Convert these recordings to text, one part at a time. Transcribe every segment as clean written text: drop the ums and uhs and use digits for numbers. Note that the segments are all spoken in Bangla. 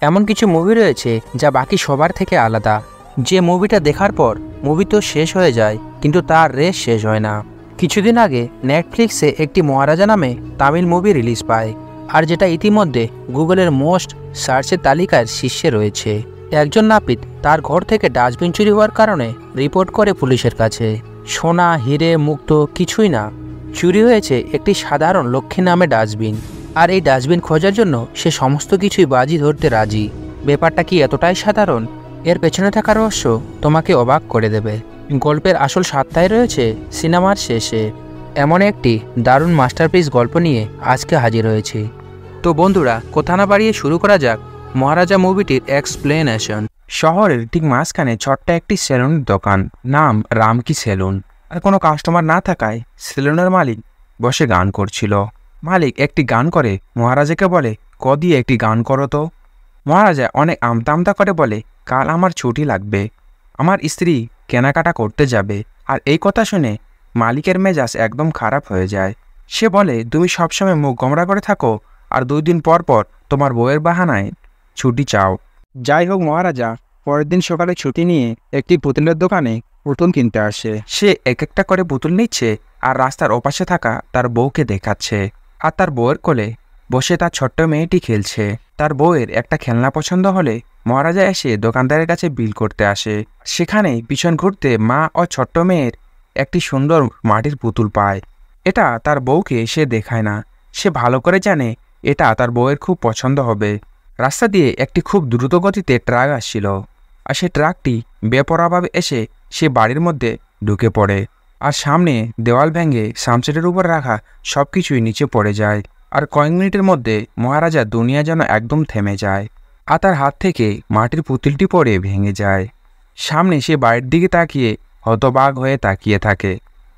এমন কিছু মুভি রয়েছে যা বাকি সবার থেকে আলাদা, যে মুভিটা দেখার পর মুভি তো শেষ হয়ে যায় কিন্তু তার রেস শেষ হয় না। কিছুদিন আগে নেটফ্লিক্সে একটি মহারাজা নামে তামিল মুভি রিলিজ পায়, আর যেটা ইতিমধ্যে গুগলের মোস্ট সার্চের তালিকার শীর্ষে রয়েছে। একজন নাপিত তার ঘর থেকে ডাস্টবিন চুরি হওয়ার কারণে রিপোর্ট করে পুলিশের কাছে। সোনা, হিরে, মুক্ত কিছুই না, চুরি হয়েছে একটি সাধারণ লক্ষ্মী নামে ডাস্টবিন। আর এই ডাস্টবিন খোঁজার জন্য সে সমস্ত কিছুই বাজি ধরতে রাজি। ব্যাপারটা কি এতটাই সাধারণ? এর পেছনে থাকা রহস্য তোমাকে অবাক করে দেবে। গল্পের আসল স্বাদটাই রয়েছে সিনেমার শেষে। এমন একটি দারুণ মাস্টারপিস গল্প নিয়ে আজকে হাজির হয়েছি। তো বন্ধুরা, কথা না বাড়িয়ে শুরু করা যাক মহারাজা মুভিটির এক্সপ্লেনেশন। শহরের ঠিক মাঝখানে ছোট্ট একটি সেলুনের দোকান, নাম রামকি সেলুন। আর কোনো কাস্টমার না থাকায় সেলুনের মালিক বসে গান করছিল। মালিক একটি গান করে মহারাজাকে বলে, দিয়ে একটি গান করো তো। মহারাজা অনেক আমতা আমতা করে বলে, কাল আমার ছুটি লাগবে, আমার স্ত্রী কেনাকাটা করতে যাবে। আর এই কথা শুনে মালিকের মেজাজ একদম খারাপ হয়ে যায়। সে বলে, তুমি সবসময় মুখ গোমরা করে থাকো আর 2 দিন পর পর তোমার বউয়ের বাহানায় ছুটি চাও। যাই হোক, মহারাজা পরের দিন সকালে ছুটি নিয়ে একটি পুতুলের দোকানে পুতুল কিনতে আসে। সে এক একটা করে পুতুল নিচ্ছে আর রাস্তার ওপাশে থাকা তার বউকে দেখাচ্ছে। আর তার বউয়ের কোলে বসে তার ছোট্ট মেয়েটি খেলছে। তার বউয়ের একটা খেলনা পছন্দ হলে মহারাজা এসে দোকানদারের কাছে বিল করতে আসে। সেখানে পিছন ঘুরতে মা ও ছোট্ট মেয়ের একটি সুন্দর মাটির পুতুল পায়। এটা তার বউকে সে দেখায় না, সে ভালো করে জানে এটা তার বউয়ের খুব পছন্দ হবে। রাস্তা দিয়ে একটি খুব দ্রুত গতিতে ট্রাক আসছিল, আর সে ট্রাকটি বেপরোয়াভাবে এসে সে বাড়ির মধ্যে ঢুকে পড়ে। আর সামনে দেওয়াল ভেঙে সামসেটের উপর রাখা সব কিছুই নিচে পড়ে যায়। আর কয়েক মিনিটের মধ্যে মহারাজা দুনিয়া যেন একদম থেমে যায়, আর তার হাত থেকে মাটির পুতুলটি পড়ে ভেঙে যায়। সামনে সে বাড়ির দিকে তাকিয়ে হতবাক হয়ে তাকিয়ে থাকে।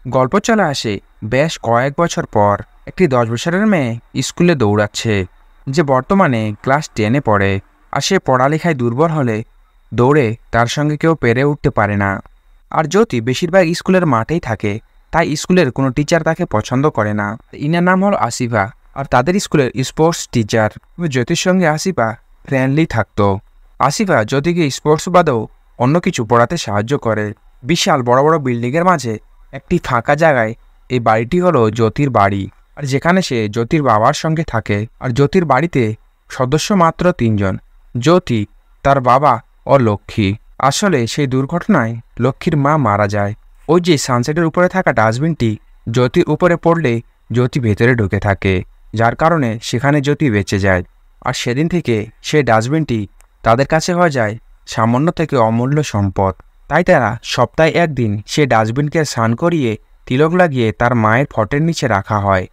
গল্প চলে আসে বেশ কয়েক বছর পর। একটি 10 বছরের মেয়ে স্কুলে দৌড়াচ্ছে, যে বর্তমানে ক্লাস 10-এ পড়ে। আর সে পড়ালেখায় দুর্বল হলে দৌড়ে তার সঙ্গে কেউ পেরে উঠতে পারে না। আর জ্যোতি বেশিরভাগ স্কুলের মাঠেই থাকে, তাই স্কুলের কোনো টিচার তাকে পছন্দ করে না। ইনার নাম হল আসিফা, আর তাদের স্কুলের স্পোর্টস টিচার। জ্যোতির সঙ্গে আসিফা ফ্রেন্ডলি থাকতো। আসিফা জ্যোতিকে স্পোর্টস বাদেও অন্য কিছু পড়াতে সাহায্য করে। বিশাল বড় বড় বিল্ডিংয়ের মাঝে একটি ফাঁকা জায়গায় এই বাড়িটি হলো জ্যোতির বাড়ি, আর যেখানে সে জ্যোতির বাবার সঙ্গে থাকে। আর জ্যোতির বাড়িতে সদস্য মাত্র 3 জন, জ্যোতি, তার বাবা ও লক্ষ্মী। আসলে সেই দুর্ঘটনায় লক্ষ্মীর মা মারা যায়। ওই যে সানসেটের উপরে থাকা ডাস্টবিনটি জ্যোতির উপরে পড়লে জ্যোতি ভেতরে ঢুকে থাকে, যার কারণে সেখানে জ্যোতি বেঁচে যায়। আর সেদিন থেকে সেই ডাস্টবিনটি তাদের কাছে হয়ে যায় সামান্য থেকে অমূল্য সম্পদ। তাই তারা সপ্তাহে একদিন সে ডাস্টবিনকে স্নান করিয়ে তিলক লাগিয়ে তার মায়ের ফটোর নিচে রাখা হয়।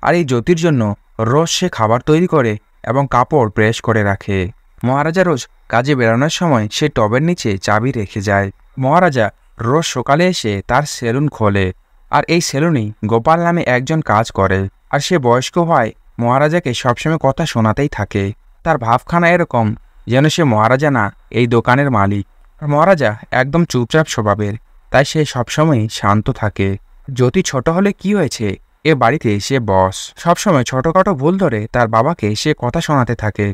আর এই জ্যোতির জন্য রোজ সে খাবার তৈরি করে এবং কাপড় প্রেস করে রাখে। মহারাজা রোজ কাজে বেরোনোর সময় সে টবের নিচে চাবি রেখে যায়। মহারাজা রোজ সকালে এসে তার সেলুন খোলে, আর এই সেলুনেই গোপাল নামে একজন কাজ করে। আর সে বয়স্ক হয় মহারাজাকে সবসময় কথা শোনাতেই থাকে। তার ভাবখানা এরকম যেন সে মহারাজা না, এই দোকানের মালিক। আর মহারাজা একদম চুপচাপ স্বভাবের, তাই সে সবসময়ই শান্ত থাকে। জ্যোতি ছোট হলে কি হয়েছে, এ বাড়িতে সে বস। সবসময় ছোটখাটো ভুল ধরে তার বাবাকে সে কথা শোনাতে থাকে।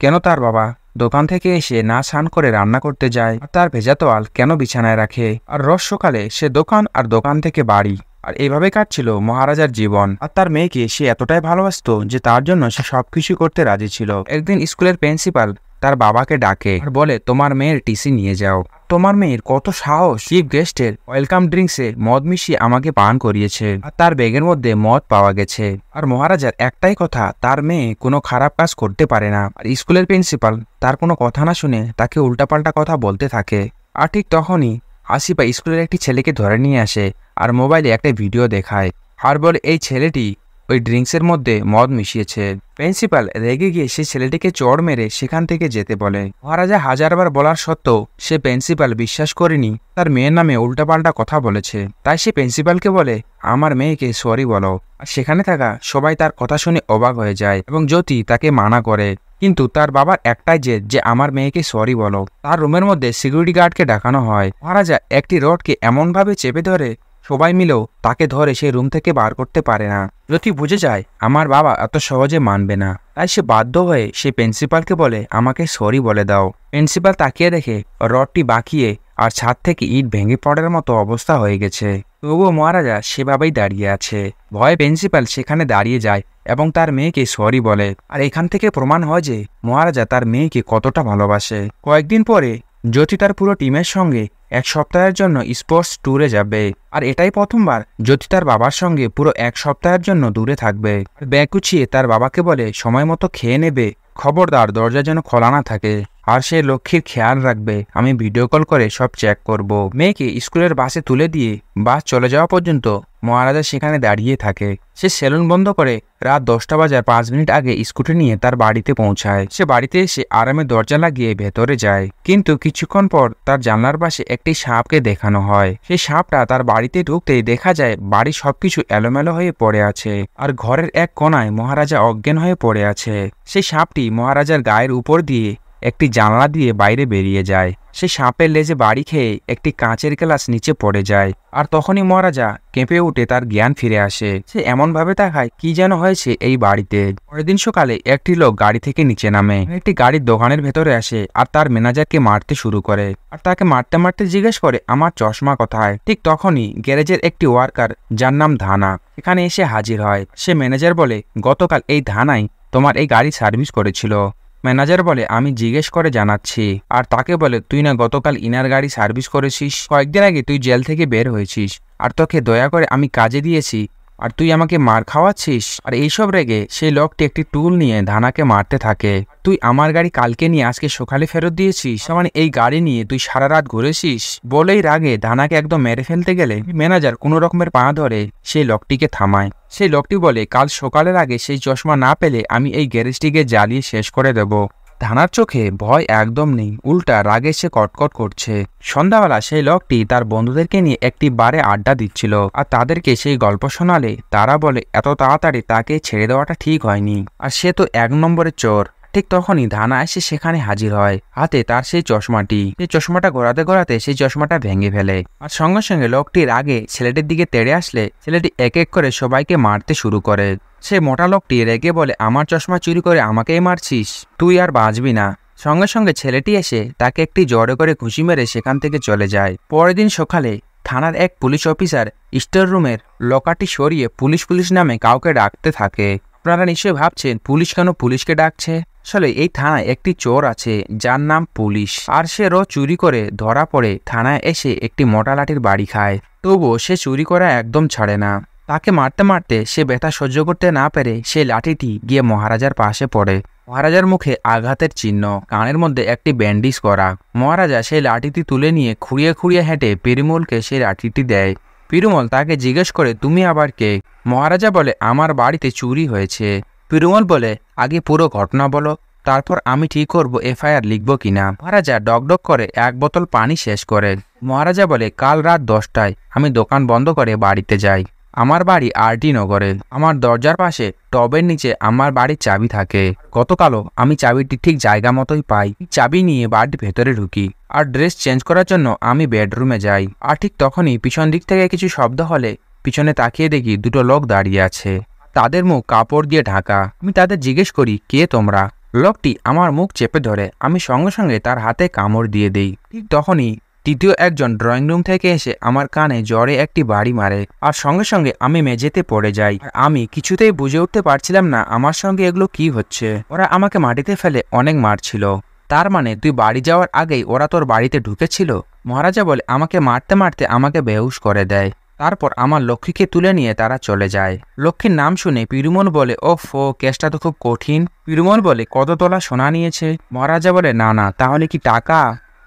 কেন তার বাবা দোকান থেকে এসে না স্নান করে রান্না করতে যায়, আর তার ভেজা তোয়াল কেন বিছানায় রাখে। আর রোজ সকালে সে দোকান আর দোকান থেকে বাড়ি। আর এইভাবে কাটছিল মহারাজার জীবন। আর তার মেয়েকে সে এতটাই ভালোবাসতো যে তার জন্য সে সবকিছু করতে রাজি ছিল। একদিন স্কুলের প্রিন্সিপাল তার বাবাকে ডাকে আর বলে, তোমার মেয়ের টিসি নিয়ে যাও। তোমার মেয়ের কত সাহস, চিফ গেস্টের ওয়েলকাম ড্রিঙ্কসে মদ মিশিয়ে আমাকে পান করিয়েছে, আর তার ব্যাগের মধ্যে মদ পাওয়া গেছে। আর মহারাজার একটাই কথা, তার মেয়ে কোনো খারাপ কাজ করতে পারে না। আর স্কুলের প্রিন্সিপাল তার কোনো কথা না শুনে তাকে উল্টাপাল্টা কথা বলতে থাকে। আর ঠিক তখনই আসিফা স্কুলের একটি ছেলেকে ধরে নিয়ে আসে আর মোবাইলে একটা ভিডিও দেখায়, আর বলে এই ছেলেটি ওই ড্রিঙ্কসের মধ্যে মদ মিশিয়েছে। প্রিন্সিপাল রেগে গিয়ে সেই ছেলেটিকে চড় মেরে সেখান থেকে যেতে বলে। মহারাজা হাজারবার বলার সত্ত্বেও সে প্রিন্সিপাল বিশ্বাস করেনি তার মেয়ের নামে উল্টাপাল্টা কথা বলেছে। তাই সে প্রিন্সিপালকে বলে, আমার মেয়েকে সরি বলো। আর সেখানে থাকা সবাই তার কথা শুনে অবাক হয়ে যায় এবং জ্যোতি তাকে মানা করে। কিন্তু তার বাবার একটাই জেদ যে আমার মেয়েকে সরি বলো। তার রুমের মধ্যে সিকিউরিটি গার্ডকে ডাকানো হয়। মহারাজা একটি রডকে এমনভাবে চেপে ধরে সবাই মিলেও তাকে ধরে সেই রুম থেকে বার করতে পারে না। জ্যোতি বুঝে যায় আমার বাবা এত সহজে মানবে না, তাই সে বাধ্য হয়ে সে প্রিন্সিপালকে বলে আমাকে সরি বলে দাও। প্রিন্সিপাল তাকিয়ে দেখে রডটি বাঁকিয়ে আর ছাদ থেকে ইট ভেঙে পড়ার মতো অবস্থা হয়ে গেছে। তবুও মহারাজা সেভাবেই দাঁড়িয়ে আছে। ভয়ে প্রিন্সিপাল সেখানে দাঁড়িয়ে যায় এবং তার মেয়েকে সরি বলে। আর এখান থেকে প্রমাণ হয় যে মহারাজা তার মেয়েকে কতটা ভালোবাসে। কয়েকদিন পরে জ্যোতি তার পুরো টিমের সঙ্গে 1 সপ্তাহের জন্য স্পোর্টস ট্যুরে যাবে। আর এটাই প্রথমবার জ্যোতি তার বাবার সঙ্গে পুরো 1 সপ্তাহের জন্য দূরে থাকবে। ব্যাগ গুছিয়ে তার বাবাকে বলে সময় মতো খেয়ে নেবে, খবরদার দরজা যেন খোলা না থাকে, আর সে লক্ষ্মীর খেয়াল রাখবে, আমি ভিডিও কল করে সব চেক করব। মেয়েকে স্কুলের বাসে তুলে দিয়ে বাস চলে যাওয়া পর্যন্ত মহারাজা সেখানে দাঁড়িয়ে থাকে। সে সেলুন বন্ধ করে রাত 10টা বাজার 5 মিনিট আগে স্কুটি নিয়ে তার বাড়িতে পৌঁছায়। সে বাড়িতে এসে আরামে দরজা লাগিয়ে ভেতরে যায়, কিন্তু কিছুক্ষণ পর তার জানলার পাশে একটি সাপকে দেখানো হয়। সেই সাপটা তার বাড়িতে ঢুকতেই দেখা যায় বাড়ির সবকিছু এলোমেলো হয়ে পড়ে আছে, আর ঘরের এক কোণায় মহারাজা অজ্ঞান হয়ে পড়ে আছে। সেই সাপটি মহারাজার গায়ের উপর দিয়ে একটি জানলা দিয়ে বাইরে বেরিয়ে যায়। সে সাপের লেজে বাড়ি খেয়ে একটি কাঁচের গ্লাস নিচে পড়ে যায়, আর তখনই মহারাজা কেঁপে উঠে তার জ্ঞান ফিরে আসে। সে এমন ভাবে তাকায় কি যেন হয়েছে এই বাড়িতে। পরের দিন সকালে একটি লোক গাড়ি থেকে নিচে নামে, একটি গাড়ির দোকানের ভেতরে আসে আর তার ম্যানেজারকে মারতে শুরু করে, আর তাকে মারতে মারতে জিজ্ঞেস করে আমার চশমা কোথায়। ঠিক তখনই গ্যারেজের একটি ওয়ার্কার যার নাম ধানা এখানে এসে হাজির হয়। সে ম্যানেজার বলে গতকাল এই ধানাই তোমার এই গাড়ি সার্ভিস করেছিল। ম্যানেজার বলে আমি জিজ্ঞেস করে জানাচ্ছি। আর তাকে বলে তুই না গতকাল ইনার গাড়ি সার্ভিস করেছিস, কয়েকদিন আগে তুই জেল থেকে বের হয়েছিস, আর তোকে দয়া করে আমি কাজে দিয়েছি আর তুই আমাকে মার খাওয়াচ্ছিস। আর এইসব রেগে সেই লোকটি একটি টুল নিয়ে ধানাকে মারতে থাকে। তুই আমার গাড়ি কালকে নিয়ে আজকে সকালে ফেরত দিয়েছিস, মানে এই গাড়ি নিয়ে তুই সারা রাত ঘুরেছিস। বলেই রাগে ধানাকে একদম মেরে ফেলতে গেলে ম্যানেজার কোনো রকমের পা ধরে সেই লোকটিকে থামায়। সেই লোকটি বলে কাল সকালের আগে সেই চশমা না পেলে আমি এই গ্যারেজটিকে জ্বালিয়ে শেষ করে দেব। ধানার চোখে ভয় একদম নেই, উল্টা রাগে সে কটকট করছে। সন্ধ্যাবেলা সেই লোকটি তার বন্ধুদেরকে নিয়ে একটি বারে আড্ডা দিচ্ছিল, আর তাদেরকে সেই গল্প শোনালে তারা বলে এত তাড়াতাড়ি তাকে ছেড়ে দেওয়াটা ঠিক হয়নি, আর সে তো 1 নম্বরের চোর। ঠিক তখনই ধানা এসে সেখানে হাজির হয়, হাতে তার সেই চশমাটি। সেই চশমাটা ঘোরাতে ঘোরাতে সেই চশমাটা ভেঙে ফেলে, আর সঙ্গে সঙ্গে লোকটির আগে ছেলেটির দিকে তেড়ে আসলে ছেলেটি এক এক করে সবাইকে মারতে শুরু করে। সে মোটা লোকটি রেগে বলে আমার চশমা চুরি করে আমাকেই মারছিস, তুই আর বাঁচবি না। সঙ্গে সঙ্গে ছেলেটি এসে তাকে একটি জড়ো করে ঘুষি মেরে সেখান থেকে চলে যায়। পরের দিন সকালে থানার এক পুলিশ অফিসার স্টোর রুমের লকারটি সরিয়ে পুলিশ নামে কাউকে ডাকতে থাকে। আপনারা নিশ্চয়ই ভাবছেন পুলিশ কেন পুলিশকে ডাকছে। আসলে এই থানায় একটি চোর আছে যার নাম পুলিশ, আর সে রোজ চুরি করে ধরা পড়ে থানায় এসে একটি মোটা লাঠির বাড়ি খায়। তবুও সে চুরি করা একদম ছাড়ে না। তাকে মারতে মারতে সে ব্যথা সহ্য করতে না পেরে সেই লাঠিটি গিয়ে মহারাজার পাশে পড়ে। মহারাজার মুখে আঘাতের চিহ্ন, কানের মধ্যে একটি ব্যান্ডেজ করা। মহারাজা সেই লাঠিটি তুলে নিয়ে খুঁড়িয়ে খুঁড়িয়ে হেঁটে পেরুমলকে সেই লাঠিটি দেয়। পেরুমল তাকে জিজ্ঞেস করে তুমি আবার কে। মহারাজা বলে আমার বাড়িতে চুরি হয়েছে। পেরুমল বলে আগে পুরো ঘটনা বলো, তারপর আমি ঠিক করব এফআইআর লিখবো কিনা। মহারাজা ডকডক করে 1 বোতল পানি শেষ করে। মহারাজা বলে কাল রাত 10টায় আমি দোকান বন্ধ করে বাড়িতে যাই। আমার বাড়ি আরটি নগরে। আমার দরজার পাশে টবের নিচে আমার বাড়ির চাবি থাকে। গতকালও আমি চাবিটি ঠিক জায়গা মতোই পাই। চাবি নিয়ে বাড়ির ভেতরে ঢুকি, আর ড্রেস চেঞ্জ করার জন্য আমি বেডরুমে যাই। আর ঠিক তখনই পিছন দিক থেকে কিছু শব্দ হলে পিছনে তাকিয়ে দেখি 2টো লোক দাঁড়িয়ে আছে, তাদের মুখ কাপড় দিয়ে ঢাকা। আমি তাদের জিজ্ঞেস করি কে তোমরা। লোকটি আমার মুখ চেপে ধরে, আমি সঙ্গে সঙ্গে তার হাতে কামড় দিয়ে দেই। ঠিক তখনই তৃতীয় একজন ড্রয়িং রুম থেকে এসে আমার কানে জ্বরে একটি বাড়ি মারে, আর সঙ্গে সঙ্গে আমি মেঝেতে পড়ে যাই। আর আমি কিছুতেই বুঝে উঠতে পারছিলাম না আমার সঙ্গে এগুলো কি হচ্ছে। ওরা আমাকে মাটিতে ফেলে অনেক মারছিল। তার মানে তুই বাড়ি যাওয়ার আগেই ওরা তোর বাড়িতে ঢুকেছিল। মহারাজা বলে আমাকে মারতে মারতে আমাকে বেহুশ করে দেয়। তারপর আমার লক্ষ্মীকে তুলে নিয়ে তারা চলে যায়। লক্ষ্মীর নাম শুনে পেরুমল বলে ওফো, কেসটা তো খুব কঠিন। পেরুমল বলে কত তোলা সোনা নিয়েছে। মহারাজা বলে না না, তাহলে কি টাকা।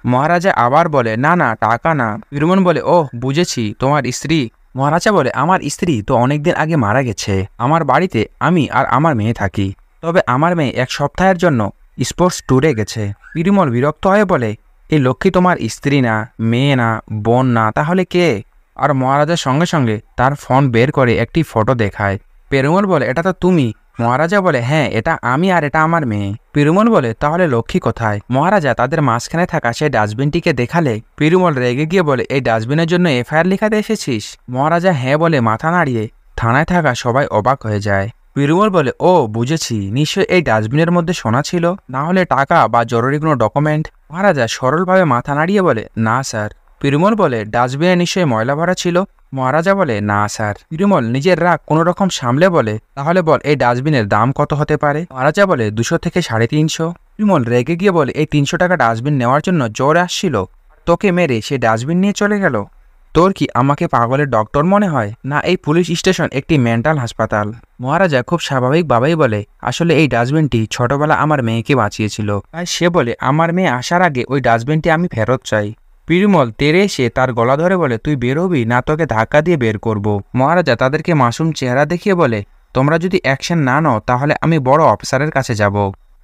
মহারাজা আবার বলে না না, টাকা না। পেরুমল বলে ওহ বুঝেছি, তোমার স্ত্রী। মহারাজা বলে আমার স্ত্রী তো অনেকদিন আগে মারা গেছে। আমার বাড়িতে আমি আর আমার মেয়ে থাকি, তবে আমার মেয়ে 1 সপ্তাহের জন্য স্পোর্টস ট্যুরে গেছে। পেরুমল বিরক্ত হয়ে বলে এই লক্ষ্মী তোমার স্ত্রী না, মেয়ে না, বোন না, তাহলে কে। আর মহারাজার সঙ্গে সঙ্গে তার ফোন বের করে একটি ফটো দেখায়। পেরুমল বলে এটা তো তুমি, মহারাজা বলে, হ্যাঁ এটা আমি আর এটা আমার মেয়ে। পিরুমল বলে, তাহলে লক্ষ্মী কোথায়? মহারাজা তাদের মাঝখানে থাকা সেই ডাস্টবিনটিকে দেখালে পিরুমল রেগে গিয়ে বলে, এই ডাস্টবিনের জন্য এফআইআর লেখাতে এসেছিস? মহারাজা হ্যাঁ বলে মাথা নাড়িয়ে থানায় থাকা সবাই অবাক হয়ে যায়। পিরুমল বলে, ও বুঝেছি, নিশ্চয়ই এই ডাস্টবিনের মধ্যে সোনা ছিল, না হলে টাকা বা জরুরি কোনো ডকুমেন্ট। মহারাজা সরলভাবে মাথা নাড়িয়ে বলে, না স্যার। পিরুমল বলে, ডাস্টবিনে নিশ্চয়ই ময়লা ভরা ছিল? মহারাজা বলে, না স্যার। পিরুমল নিজের রাগ কোনো রকম সামলে বলে, তাহলে বল এই ডাস্টবিনের দাম কত হতে পারে? মহারাজা বলে, 200 থেকে 350। পিরুমল রেগে গিয়ে বলে, এই 300 টাকা ডাস্টবিন নেওয়ার জন্য জোর আসছিল, তোকে মেরে সে ডাস্টবিন নিয়ে চলে গেল। তোর কি আমাকে পাগলের ডক্টর মনে হয়, না এই পুলিশ স্টেশন একটি মেন্টাল হাসপাতাল? মহারাজা খুব স্বাভাবিকভাবেই বলে, আসলে এই ডাস্টবিনটি ছোটবেলা আমার মেয়েকে বাঁচিয়েছিল, তাই সে বলে আমার মেয়ে আসার আগে ওই ডাস্টবিনটি আমি ফেরত চাই। পিরুমল তেরে এসে তার গলা ধরে বলে, তুই বের হবি না তোকে ধাক্কা দিয়ে বের করব। মহারাজা তাদেরকে মাসুম চেহারা দেখিয়ে বলে, তোমরা যদি অ্যাকশন না নাও তাহলে আমি বড় অফিসারের কাছে যাব।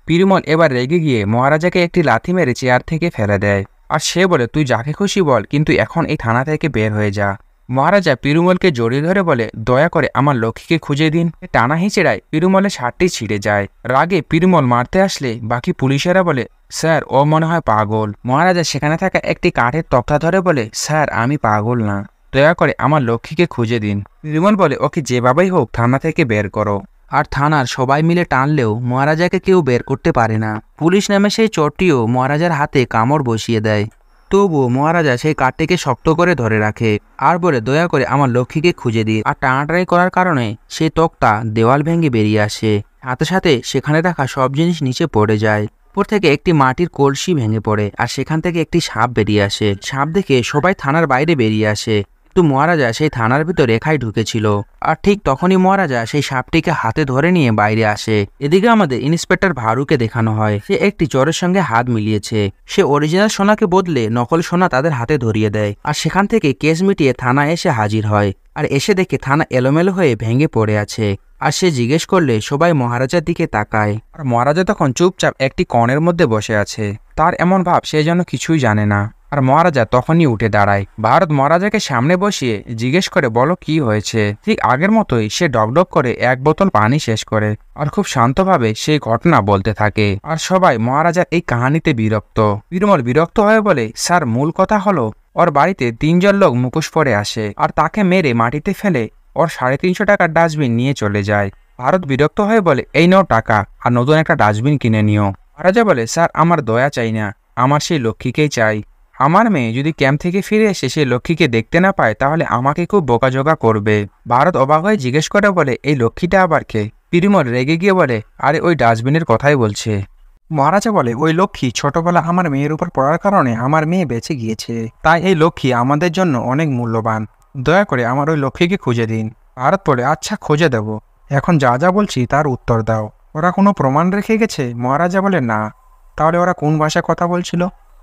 পিরুমল এবার রেগে গিয়ে মহারাজাকে একটি লাথি মেরে চেয়ার থেকে ফেলে দেয়, আর সে বলে, তুই যাকে খুশি বল, কিন্তু এখন এই থানা থেকে বের হয়ে যা। মহারাজা পিরুমলকে জড়িয়ে ধরে বলে, দয়া করে আমার লক্ষ্মীকে খুঁজে দিন। টানা হিঁচড়ায় পিরুমলের শার্টটি ছিঁড়ে যায়। রাগে পিরুমল মারতে আসলে বাকি পুলিশেরা বলে, স্যার ও মনে হয় পাগল। মহারাজা সেখানে থাকা একটি কাঠের তক্তা ধরে বলে, স্যার আমি পাগল না, দয়া করে আমার লক্ষ্মীকে খুঁজে দিন। পিরুমল বলে, ওকে যেভাবেই হোক থানা থেকে বের করো। আর থানার সবাই মিলে টানলেও মহারাজাকে কেউ বের করতে পারে না। পুলিশ নামে সেই চোরটিও মহারাজার হাতে কামড় বসিয়ে দেয়। তবুও মহারাজা সেই কাঠটিকে শক্ত করে ধরে রাখে আর বলে, দয়া করে আমার লক্ষ্মীকে খুঁজে দিন। আর টানাটানি করার কারণে সেই তক্তা দেওয়াল ভেঙে বেরিয়ে আসে। সাথে সাথে সেখানে রাখা সব জিনিস নিচে পড়ে যায়। উপর থেকে একটি মাটির কলসি ভেঙে পড়ে আর সেখান থেকে একটি সাপ বেরিয়ে আসে। সাপ দেখে সবাই থানার বাইরে বেরিয়ে আসে, কিন্তু মহারাজা সেই থানার ভিতর একাই ঢুকেছিল। আর ঠিক তখনই মহারাজা সেই সাপটিকে হাতে ধরে নিয়ে বাইরে আসে। এদিকে আমাদের ইন্সপেক্টর ভারুকে দেখানো হয়, সে একটি চোরের সঙ্গে হাত মিলিয়েছে। সে অরিজিনাল সোনাকে বদলে নকল সোনা তাদের হাতে ধরিয়ে দেয়, আর সেখান থেকে কেস মিটিয়ে থানায় এসে হাজির হয়। আর এসে দেখে থানা এলোমেলো হয়ে ভেঙে পড়ে আছে। আর সে জিজ্ঞেস করলে সবাই মহারাজার দিকে তাকায়। আর মহারাজা তখন চুপচাপ একটি কণের মধ্যে বসে আছে। তার এমন ভাব সে যেন কিছুই জানে না। আর মহারাজা তখনই উঠে দাঁড়ায়। ভারত মহারাজাকে সামনে বসিয়ে জিজ্ঞেস করে, বলো কি হয়েছে? ঠিক আগের মতোই সে ডকডক করে এক বোতল পানি শেষ করে আর খুব শান্তভাবে সেই ঘটনা বলতে থাকে। আর সবাই মহারাজার এই কাহিনীতে বিরক্ত। পিরুমল বিরক্ত হয়ে বলে, স্যার মূল কথা হলো ওর বাড়িতে 3 জন লোক মুখোশ পরে আসে আর তাকে মেরে মাটিতে ফেলে ওর 350 টাকার ডাস্টবিন নিয়ে চলে যায়। ভারত বিরক্ত হয়ে বলে, এই নাও টাকা আর নতুন একটা ডাস্টবিন কিনে নিও। মহারাজা বলে, স্যার আমার দয়া চাই না, আমার সেই লক্ষ্মীকেই চাই। আমার মেয়ে যদি ক্যাম্প থেকে ফিরে এসে সেই লক্ষ্মীকে দেখতে না পায় তাহলে আমাকে খুব বোকাজোকা করবে। ভারত অবাক হয়ে জিজ্ঞেস করে বলে, এই লক্ষ্মীটা আবার কে? পিরুমল রেগে গিয়ে বলে, আরে ওই ডাস্টবিনের কথাই বলছে। মহারাজা বলে, ওই লক্ষ্মী ছোটবেলা আমার মেয়ের উপর পড়ার কারণে আমার মেয়ে বেঁচে গিয়েছে, তাই এই লক্ষ্মী আমাদের জন্য অনেক মূল্যবান, দয়া করে আমার ওই লক্ষ্মীকে খুঁজে দিন। ভারত বলে, আচ্ছা খুঁজে দেব, এখন যা যা বলছি তার উত্তর দাও। ওরা কোনো প্রমাণ রেখে গেছে? মহারাজা বলে, না। তাহলে ওরা কোন ভাষায় কথা বলছিল?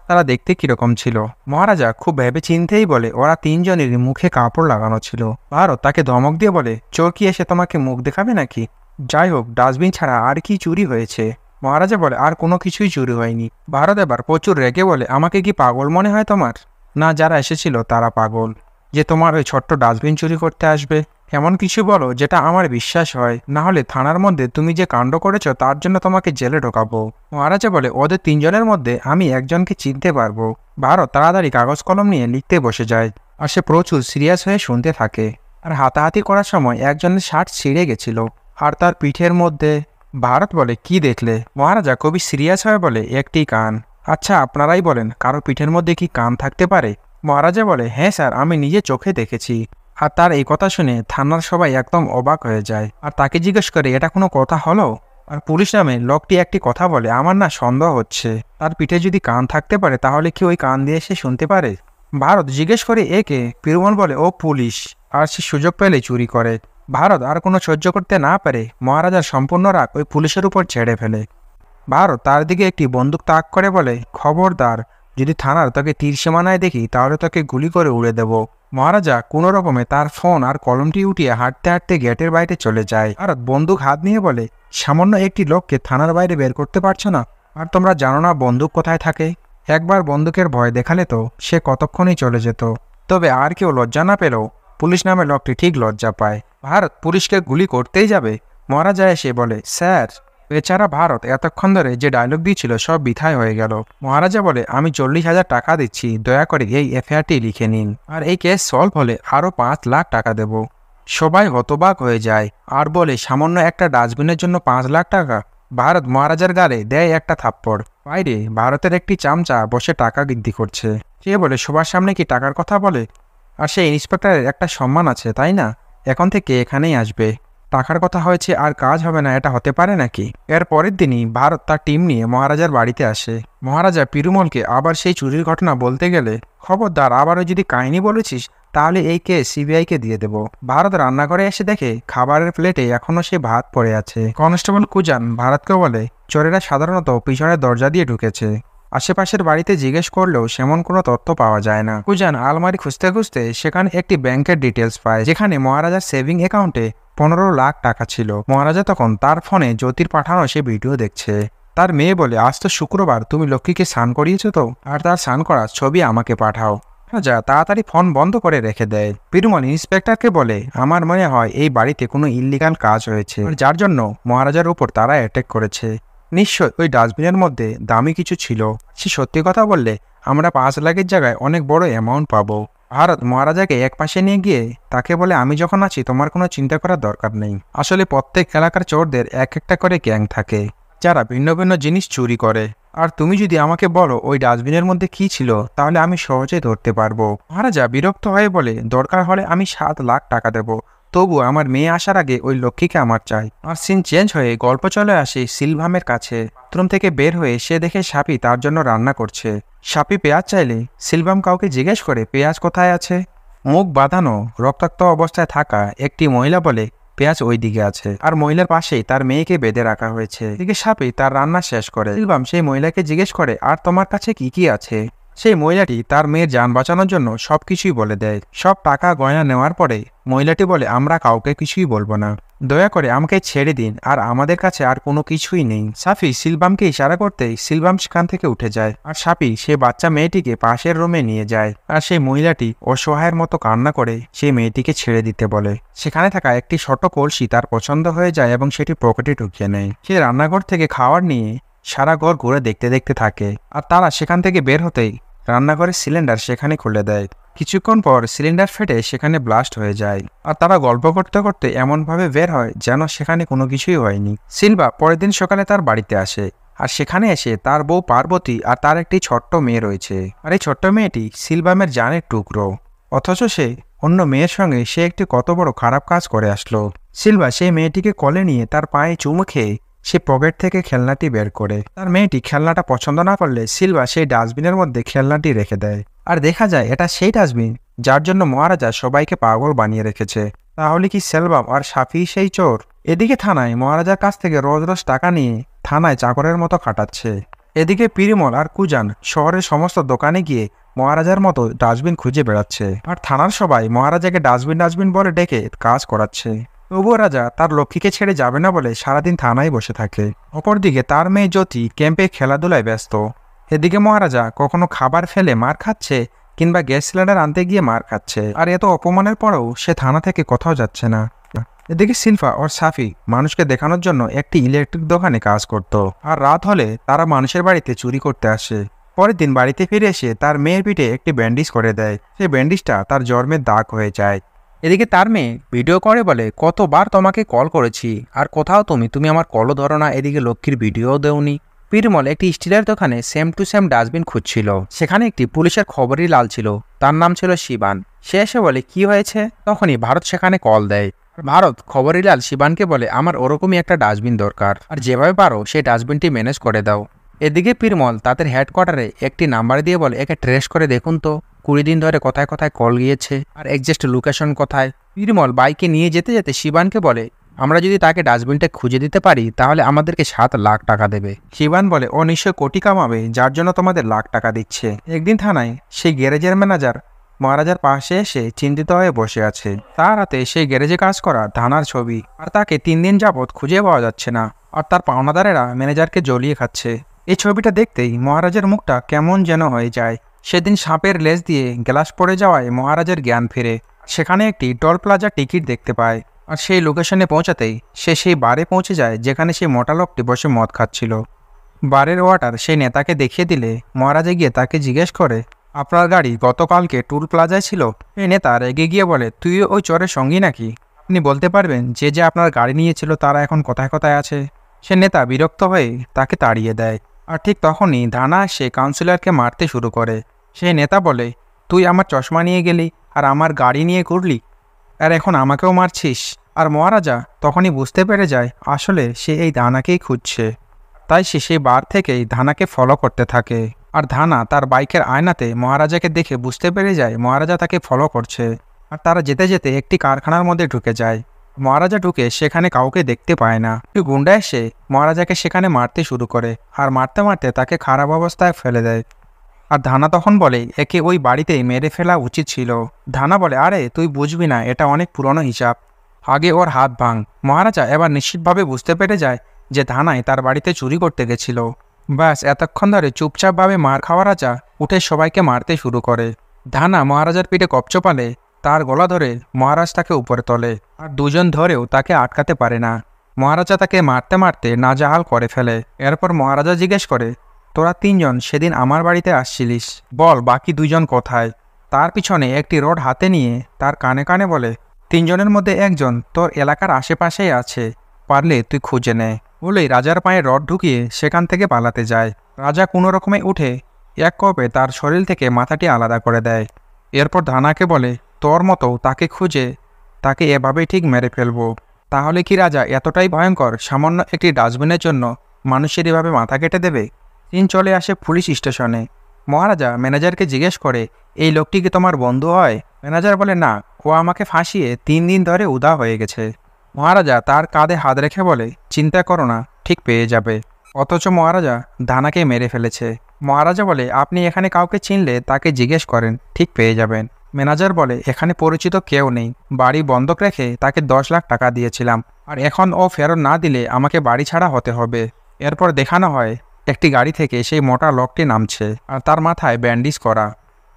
তারা দেখতে কিরকম ছিল? মহারাজা খুব ভেবে চিন্তেই বলে, ওরা 3 জনেরই মুখে কাপড় লাগানো ছিল। ভারত তাকে ধমক দিয়ে বলে, চোর কি এসে তোমাকে মুখ দেখাবে নাকি? যাই হোক, ডাস্টবিন ছাড়া আর কি চুরি হয়েছে? মহারাজা বলে, আর কোনো কিছুই চুরি হয়নি। ভারত এবার প্রচুর রেগে বলে, আমাকে কি পাগল মনে হয় তোমার? না, যারা এসেছিল তারা পাগল, যে তোমার ওই ছোট্ট ডাস্টবিন চুরি করতে আসবে। এমন কিছু বলো যেটা আমার বিশ্বাস হয়, না হলে থানার মধ্যে তুমি যে কাণ্ড করেছ তার জন্য তোমাকে জেলে ঢোকাবো। মহারাজা বলে, ওদের 3 জনের মধ্যে আমি একজনকে চিনতে পারবো। ভারত তাড়াতাড়ি কাগজ কলম নিয়ে লিখতে বসে যায়, আর সে প্রচুর সিরিয়াস হয়ে শুনতে থাকে। আর হাতাহাতি করার সময় একজনের শার্ট ছিঁড়ে গেছিল আর তার পিঠের মধ্যে। ভারত বলে, কি দেখলে? মহারাজা খুবই সিরিয়াস হয়ে বলে, একটি কান। আচ্ছা আপনারাই বলেন, কারো পিঠের মধ্যে কি কান থাকতে পারে? মহারাজা বলে, হ্যাঁ স্যার, আমি নিজে চোখে দেখেছি। আর তার এই কথা শুনে থানার সবাই একদম অবাক হয়ে যায় আর তাকে জিজ্ঞেস করে, এটা কোনো কথা হলো? আর পুলিশ নামে লোকটি একটি কথা বলে, আমার না সন্দেহ হচ্ছে, তার পিঠে যদি কান থাকতে পারে তাহলে কি ওই কান দিয়ে সে শুনতে পারে? ভারত জিজ্ঞেস করে, একে? পিরুমল বলে, ও পুলিশ, আর সে সুযোগ পেলে চুরি করে। ভারত আর কোনো সহ্য করতে না পারে মহারাজার সম্পূর্ণ রাগ ওই পুলিশের উপর ছেড়ে ফেলে। ভারত তার দিকে একটি বন্দুক তাক করে বলে, খবরদার, যদি থানার তোকে তীর সীমানায় দেখি তাহলে তোকে গুলি করে উড়ে দেব। মহারাজা কোনো রকমে তার ফোন আর কলমটি উঠিয়ে হাঁটতে হাঁটতে গেটের বাইরে চলে যায়। ভারত বন্দুক হাত নিয়ে বলে, সামান্য একটি লোককে থানার বাইরে বের করতে পারছো না, আর তোমরা জানো না বন্দুক কোথায় থাকে? একবার বন্দুকের ভয় দেখালে তো সে কতক্ষণই চলে যেত। তবে আর কেউ লজ্জা না পেলেও পুলিশ নামে লোকটি ঠিক লজ্জা পায়। ভারত পুলিশকে গুলি করতেই যাবে, মহারাজা এসে বলে, স্যার বেচারা ভারত এতক্ষণ ধরে যে ডায়লগ দিয়েছিল সব বৃথাই হয়ে গেল। মহারাজা বলে, আমি 40,000 টাকা দিচ্ছি, দয়া করে এই এফআইআরটি লিখে নিন, আর এই কেস সলভ হলে আরও 5 লাখ টাকা দেব। সবাই হতবাক হয়ে যায় আর বলে, সামান্য একটা ডাস্টবিনের জন্য 5 লাখ টাকা? ভারত মহারাজার গালে দেয় একটা থাপ্পড়। বাইরে ভারতের একটি চামচা বসে টাকা গিদ্দি করছে। সে বলে, সবার সামনে কি টাকার কথা বলে? আর সেই ইন্সপেক্টরের একটা সম্মান আছে, তাই না? এখন থেকে এখানেই আসবে। টাকার কথা হয়েছে আর কাজ হবে না, এটা হতে পারে নাকি? এর পরের দিনই ভারত তার টিম নিয়ে মহারাজার বাড়িতে আসে। মহারাজা পিরুমলকে আবার সেই চুরির ঘটনা বলতে গেলে, খবরদার আবারও যদি কাহিনী বলেছিস তাহলে এই কেস সিবিআইকে দিয়ে দেব। ভারত রান্নাঘরে এসে দেখে খাবারের প্লেটে এখনো সে ভাত পড়ে আছে। কনস্টেবল কুজান ভারতকে বলে, চোরেরা সাধারণত পিছনের দরজা দিয়ে ঢুকেছে। আশেপাশের বাড়িতে জিজ্ঞেস করলেও সেমন কোনো তথ্য পাওয়া যায় না। কুজান আলমারি খুঁজতে খুঁজতে সেখানে একটি ব্যাংকের ডিটেলস পায়, যেখানে মহারাজার সেভিং অ্যাকাউন্টে 15 লাখ টাকা ছিল। মহারাজা তখন তার ফোনে জ্যোতির পাঠানো সে ভিডিও দেখছে। তার মেয়ে বলে, আজ তো শুক্রবার, তুমি লক্ষ্মীকে স্নান করিয়েছো তো? আর তার স্নান করার ছবি আমাকে পাঠাও। রাজা তাড়াতাড়ি ফোন বন্ধ করে রেখে দেয়। পিরুমল ইন্সপেক্টরকে বলে, আমার মনে হয় এই বাড়িতে কোনো ইল্লিগাল কাজ হয়েছে, যার জন্য মহারাজার উপর তারা অ্যাটাক করেছে। নিশ্চয় ওই ডাস্টবিনের মধ্যে দামি কিছু ছিল। সে সত্যি কথা বললে আমরা 5 লাখের জায়গায় অনেক বড় অ্যামাউন্ট পাবো। ভারত মহারাজাকে এক পাশে নিয়ে গিয়ে তাকে বলে, আমি যখন আছি তোমার কোনো চিন্তা করার দরকার নেই। আসলে প্রত্যেক এলাকার চোরদের এক একটা করে গ্যাং থাকে, যারা ভিন্ন ভিন্ন জিনিস চুরি করে। আর তুমি যদি আমাকে বলো ওই ডাস্টবিনের মধ্যে কি ছিল, তাহলে আমি সহজে ধরতে পারবো। মহারাজা বিরক্ত হয়ে বলে, দরকার হলে আমি 7 লাখ টাকা দেবো, তবু আমার মেয়ে আসার আগে ওই লক্ষ্মীকে আমার চাই। আর সিন চেঞ্জ হয়ে গল্প চলে আসে সিলভামের কাছে। বাথরুম থেকে বের হয়ে সে দেখে সাপি তার জন্য রান্না করছে। সাপি পেঁয়াজ চাইলে সিলভাম কাউকে জিজ্ঞেস করে, পেঁয়াজ কোথায় আছে? মুখ বাঁধানো রক্তাক্ত অবস্থায় থাকা একটি মহিলা বলে, পেঁয়াজ ওই দিকে আছে। আর মহিলার পাশেই তার মেয়েকে বেঁধে রাখা হয়েছে। এদিকে সাপি তার রান্না শেষ করে। সিলভাম সেই মহিলাকে জিজ্ঞেস করে, আর তোমার কাছে কি কি আছে? সেই মহিলাটি তার মেয়ের যান বাঁচানোর জন্য সবকিছুই বলে দেয়। সব টাকা গয়না নেওয়ার পরে মহিলাটি বলে, আমরা কাউকে কিছুই বলবো না, দয়া করে আমাকে ছেড়ে দিন, আর আমাদের কাছে আর কোনো কিছুই নেই। সাফি সিলভামকে ইশারা করতেই সিলভাম সেখান থেকে উঠে যায়। আর সাপি সে বাচ্চা মেয়েটিকে পাশের রুমে নিয়ে যায়। আর সেই মহিলাটি অসহায়ের মতো কান্না করে সেই মেয়েটিকে ছেড়ে দিতে বলে। সেখানে থাকা একটি ছোট কলসি তার পছন্দ হয়ে যায় এবং সেটি পকেটে ঢুকিয়ে নেয়। সে রান্নাঘর থেকে খাবার নিয়ে সারা ঘর ঘুরে দেখতে দেখতে থাকে। আর তারা সেখান থেকে বের হতেই রান্নাঘরের সিলিন্ডার সেখানে খুলে দেয়। কিছুক্ষণ পর সিলিন্ডার ফেটে সেখানে ব্লাস্ট হয়ে যায়। আর তারা গল্প করতে করতে এমনভাবে বের হয় যেন সেখানে কোনো কিছুই হয়নি। সিলভা পরের দিন সকালে তার বাড়িতে আসে। আর সেখানে এসে তার বউ পার্বতী আর তার একটি ছোট্ট মেয়ে রয়েছে। আর এই ছোট্ট মেয়েটি সিলভামের জানের টুকরো। অথচ সে অন্য মেয়ের সঙ্গে সে একটি কত বড় খারাপ কাজ করে আসলো। সিলভা সেই মেয়েটিকে কোলে নিয়ে তার পায়ে চুমু খেয়ে সে পকেট থেকে খেলনাটি বের করে। তার মেয়েটি খেলনাটা পছন্দ না করলে সিলভা সেই ডাস্টবিনের মধ্যে খেলনাটি রেখে দেয়। আর দেখা যায় এটা সেই ডাস্টবিন যার জন্য মহারাজা সবাইকে পাগল বানিয়ে রেখেছে। তাহলে কি সেলভাম আর সাফি সেই চোর? এদিকে থানায় মহারাজার কাছ থেকে রোজ রোজ টাকা নিয়ে থানায় চাকরের মতো খাটাচ্ছে। এদিকে পিরিমল আর কুজান শহরের সমস্ত দোকানে গিয়ে মহারাজার মতো ডাস্টবিন খুঁজে বেড়াচ্ছে। আর থানার সবাই মহারাজাকে ডাস্টবিন বলে ডেকে কাজ করাচ্ছে। তবুও রাজা তার লক্ষ্মীকে ছেড়ে যাবে না বলে সারাদিন থানায় বসে থাকে। অপরদিকে তার মেয়ে জ্যোতি ক্যাম্পে খেলাধুলায় ব্যস্ত। এদিকে মহারাজা কখনো খাবার ফেলে মার খাচ্ছে, কিংবা গ্যাস সিলিন্ডার আনতে গিয়ে মার খাচ্ছে। আর এত অপমানের পরেও সে থানা থেকে কোথাও যাচ্ছে না। এদিকে সিলভা আর সাফি মানুষকে দেখানোর জন্য একটি ইলেকট্রিক দোকানে কাজ করত। আর রাত হলে তারা মানুষের বাড়িতে চুরি করতে আসে। পরের দিন বাড়িতে ফিরে এসে তার মেয়ের পিঠে একটি ব্যান্ডেজ করে দেয়। সেই ব্যান্ডেজটা তার জন্মের দাগ হয়ে যায়। এদিকে তার মেয়ে ভিডিও করে বলে, কতবার তোমাকে কল করেছি আর কোথাও তুমি আমার কলও ধরো না, এদিকে লক্ষ্মীর ভিডিও দেওনি। পিরমল একটি স্টিলের দোকানে সেম টু সেম ডাস্টবিন খুঁজছিল। সেখানে একটি পুলিশের খবরই লাল ছিল, তার নাম ছিল শিবান। সে এসে বলে, কি হয়েছে? তখনই ভারত সেখানে কল দেয়। ভারত খবরই লাল শিবানকে বলে, আমার ওরকমই একটা ডাস্টবিন দরকার, আর যেভাবে পারো সেই ডাস্টবিনটি ম্যানেজ করে দাও। এদিকে পিরমল তাদের হেডকোয়ার্টারে একটি নাম্বার দিয়ে বলে, একে ট্রেস করে দেখুন তো 20 দিন ধরে কোথায় কোথায় কল গিয়েছে আর এক্সাক্ট লোকেশন কোথায়। পিরমল বাইকে নিয়ে যেতে যেতে শিবানকে বলে, আমরা যদি তাকে ডাস্টবিনটা খুঁজে দিতে পারি তাহলে আমাদেরকে 7 লাখ টাকা দেবে। শিবান বলে, ও নিশ্চয় কোটি কামাবে, যার জন্য তোমাদের লাখ টাকা দিচ্ছে। একদিন থানায় সেই গ্যারেজের ম্যানেজার মহারাজার পাশে এসে চিন্তিত হয়ে বসে আছে। তার হাতে সেই গ্যারেজে কাজ করা ধানার ছবি, আর তাকে 3 দিন যাবৎ খুঁজে পাওয়া যাচ্ছে না। আর তার পাওনাদারেরা ম্যানেজারকে জ্বলিয়ে খাচ্ছে। এই ছবিটা দেখতেই মহারাজের মুখটা কেমন যেন হয়ে যায়। সেদিন সাপের লেজ দিয়ে গ্লাস পড়ে যাওয়ায় মহারাজের জ্ঞান ফেরে। সেখানে একটি টোল প্লাজা টিকিট দেখতে পায়। আর সেই লোকেশনে পৌঁছাতেই সে সেই বারে পৌঁছে যায় যেখানে সেই মোটা লোকটি বসে মদ খাচ্ছিল। বারের ওয়াটার সেই নেতাকে দেখিয়ে দিলে মহারাজা গিয়ে তাকে জিজ্ঞেস করে, আপনার গাড়ি গতকালকে টুল প্লাজায় ছিল? এই নেতা রেগে গিয়ে বলে, তুই ওই চোরের সঙ্গী নাকি? আপনি বলতে পারবেন যে যে আপনার গাড়ি নিয়েছিল তারা এখন কোথায় কোথায় আছে? সে নেতা বিরক্ত হয়ে তাকে তাড়িয়ে দেয়। আর ঠিক তখনই ধানা সে কাউন্সিলরকে মারতে শুরু করে। সেই নেতা বলে, তুই আমার চশমা নিয়ে গেলি আর আমার গাড়ি নিয়ে ঘুরলি, আর এখন আমাকেও মারছিস? আর মহারাজা তখনই বুঝতে পেরে যায় আসলে সে এই ধানাকেই খুঁজছে। তাই সে সেই বার থেকেই ধানাকে ফলো করতে থাকে। আর ধানা তার বাইকের আয়নাতে মহারাজাকে দেখে বুঝতে পেরে যায় মহারাজা তাকে ফলো করছে। আর তারা যেতে যেতে একটি কারখানার মধ্যে ঢুকে যায়। মহারাজা ঢুকে সেখানে কাউকে দেখতে পায় না। গুন্ডা এসে মহারাজাকে সেখানে মারতে শুরু করে আর মারতে মারতে তাকে খারাপ অবস্থায় ফেলে দেয়। আর ধানা তখন বলে, একে ওই বাড়িতেই মেরে ফেলা উচিত ছিল। ধানা বলে, আরে তুই বুঝবি না, এটা অনেক পুরনো হিসাব, আগে ওর হাত ভাঙ। মহারাজা এবার নিশ্চিতভাবে বুঝতে পেরে যায় যে ধানাই তার বাড়িতে চুরি করতে গেছিল। ব্যাস এতক্ষণ ধরে চুপচাপভাবে মার খাওয়া রাজা উঠে সবাইকে মারতে শুরু করে। ধানা মহারাজার পিঠে কপচপালে তার গলা ধরে মহারাজ তাকে উপরে তোলে। আর দুজন ধরেও তাকে আটকাতে পারে না। মহারাজা তাকে মারতে মারতে নাজাহাল করে ফেলে। এরপর মহারাজা জিজ্ঞেস করে, তোরা তিনজন সেদিন আমার বাড়িতে আসছিলিস, বল বাকি দুইজন কোথায়? তার পিছনে একটি রড হাতে নিয়ে তার কানে কানে বলে, তিনজনের মধ্যে একজন তোর এলাকার আশেপাশেই আছে, পারলে তুই খুঁজে নে। বলেই রাজার পায়ে রড ঢুকিয়ে সেখান থেকে পালাতে যায়। রাজা কোনো রকমে উঠে এক কোপে তার শরীর থেকে মাথাটি আলাদা করে দেয়। এরপর ধানাকে বলে, তোর মতো তাকে খুঁজে তাকে এভাবেই ঠিক মেরে ফেলবো। তাহলে কি রাজা এতটাই ভয়ঙ্কর, সামান্য একটি ডাস্টবিনের জন্য মানুষের এভাবে মাথা কেটে দেবে? সিন চলে আসে পুলিশ স্টেশনে। মহারাজা ম্যানেজারকে জিজ্ঞেস করে, এই লোকটি কি তোমার বন্ধু হয়? ম্যানেজার বলে, না, ও আমাকে ফাঁসিয়ে 3 দিন ধরে উদা হয়ে গেছে। মহারাজা তার কাঁধে হাত রেখে বলে, চিন্তা করো না, ঠিক পেয়ে যাবে। অথচ মহারাজা ধানাকে মেরে ফেলেছে। মহারাজা বলে, আপনি এখানে কাউকে চিনলে তাকে জিজ্ঞেস করেন, ঠিক পেয়ে যাবেন। ম্যানেজার বলে, এখানে পরিচিত কেউ নেই, বাড়ি বন্ধক রেখে তাকে 10 লাখ টাকা দিয়েছিলাম, আর এখন ও ফেরত না দিলে আমাকে বাড়ি ছাড়া হতে হবে। এরপর দেখানো হয় একটি গাড়ি থেকে সেই মোটা লোকটি নামছে আর তার মাথায় ব্যান্ডেজ করা।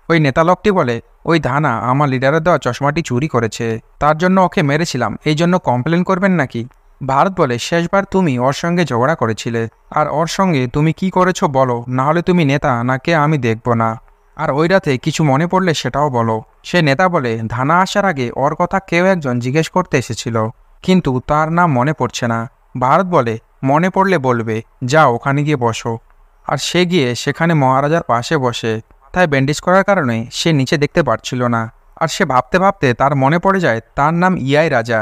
ওই নেতা লোকটি বলে, ওই ধানা আমার লিডারের দেওয়া চশমাটি চুরি করেছে, তার জন্য ওকে মেরেছিলাম, এই জন্য কমপ্লেন করবেন নাকি? ভারত বলে, শেষবার তুমি ওর সঙ্গে ঝগড়া করেছিলে, আর ওর সঙ্গে তুমি কি করেছো বলো, না হলে তুমি নেতা নাকে আমি দেখব না। আর ওই রাতে কিছু মনে পড়লে সেটাও বলো। সে নেতা বলে, ধানা আসার আগে ওর কথা কেউ একজন জিজ্ঞেস করতে এসেছিল, কিন্তু তার নাম মনে পড়ছে না। ভারত বলে, মনে পড়লে বলবে, যাও ওখানে গিয়ে বসো। আর সে গিয়ে সেখানে মহারাজার পাশে বসে। মাথায় ব্যান্ডেজ করার কারণে সে নিচে দেখতে পারছিল না। আর সে ভাবতে ভাবতে তার মনে পড়ে যায় তার নাম ইয়াই রাজা।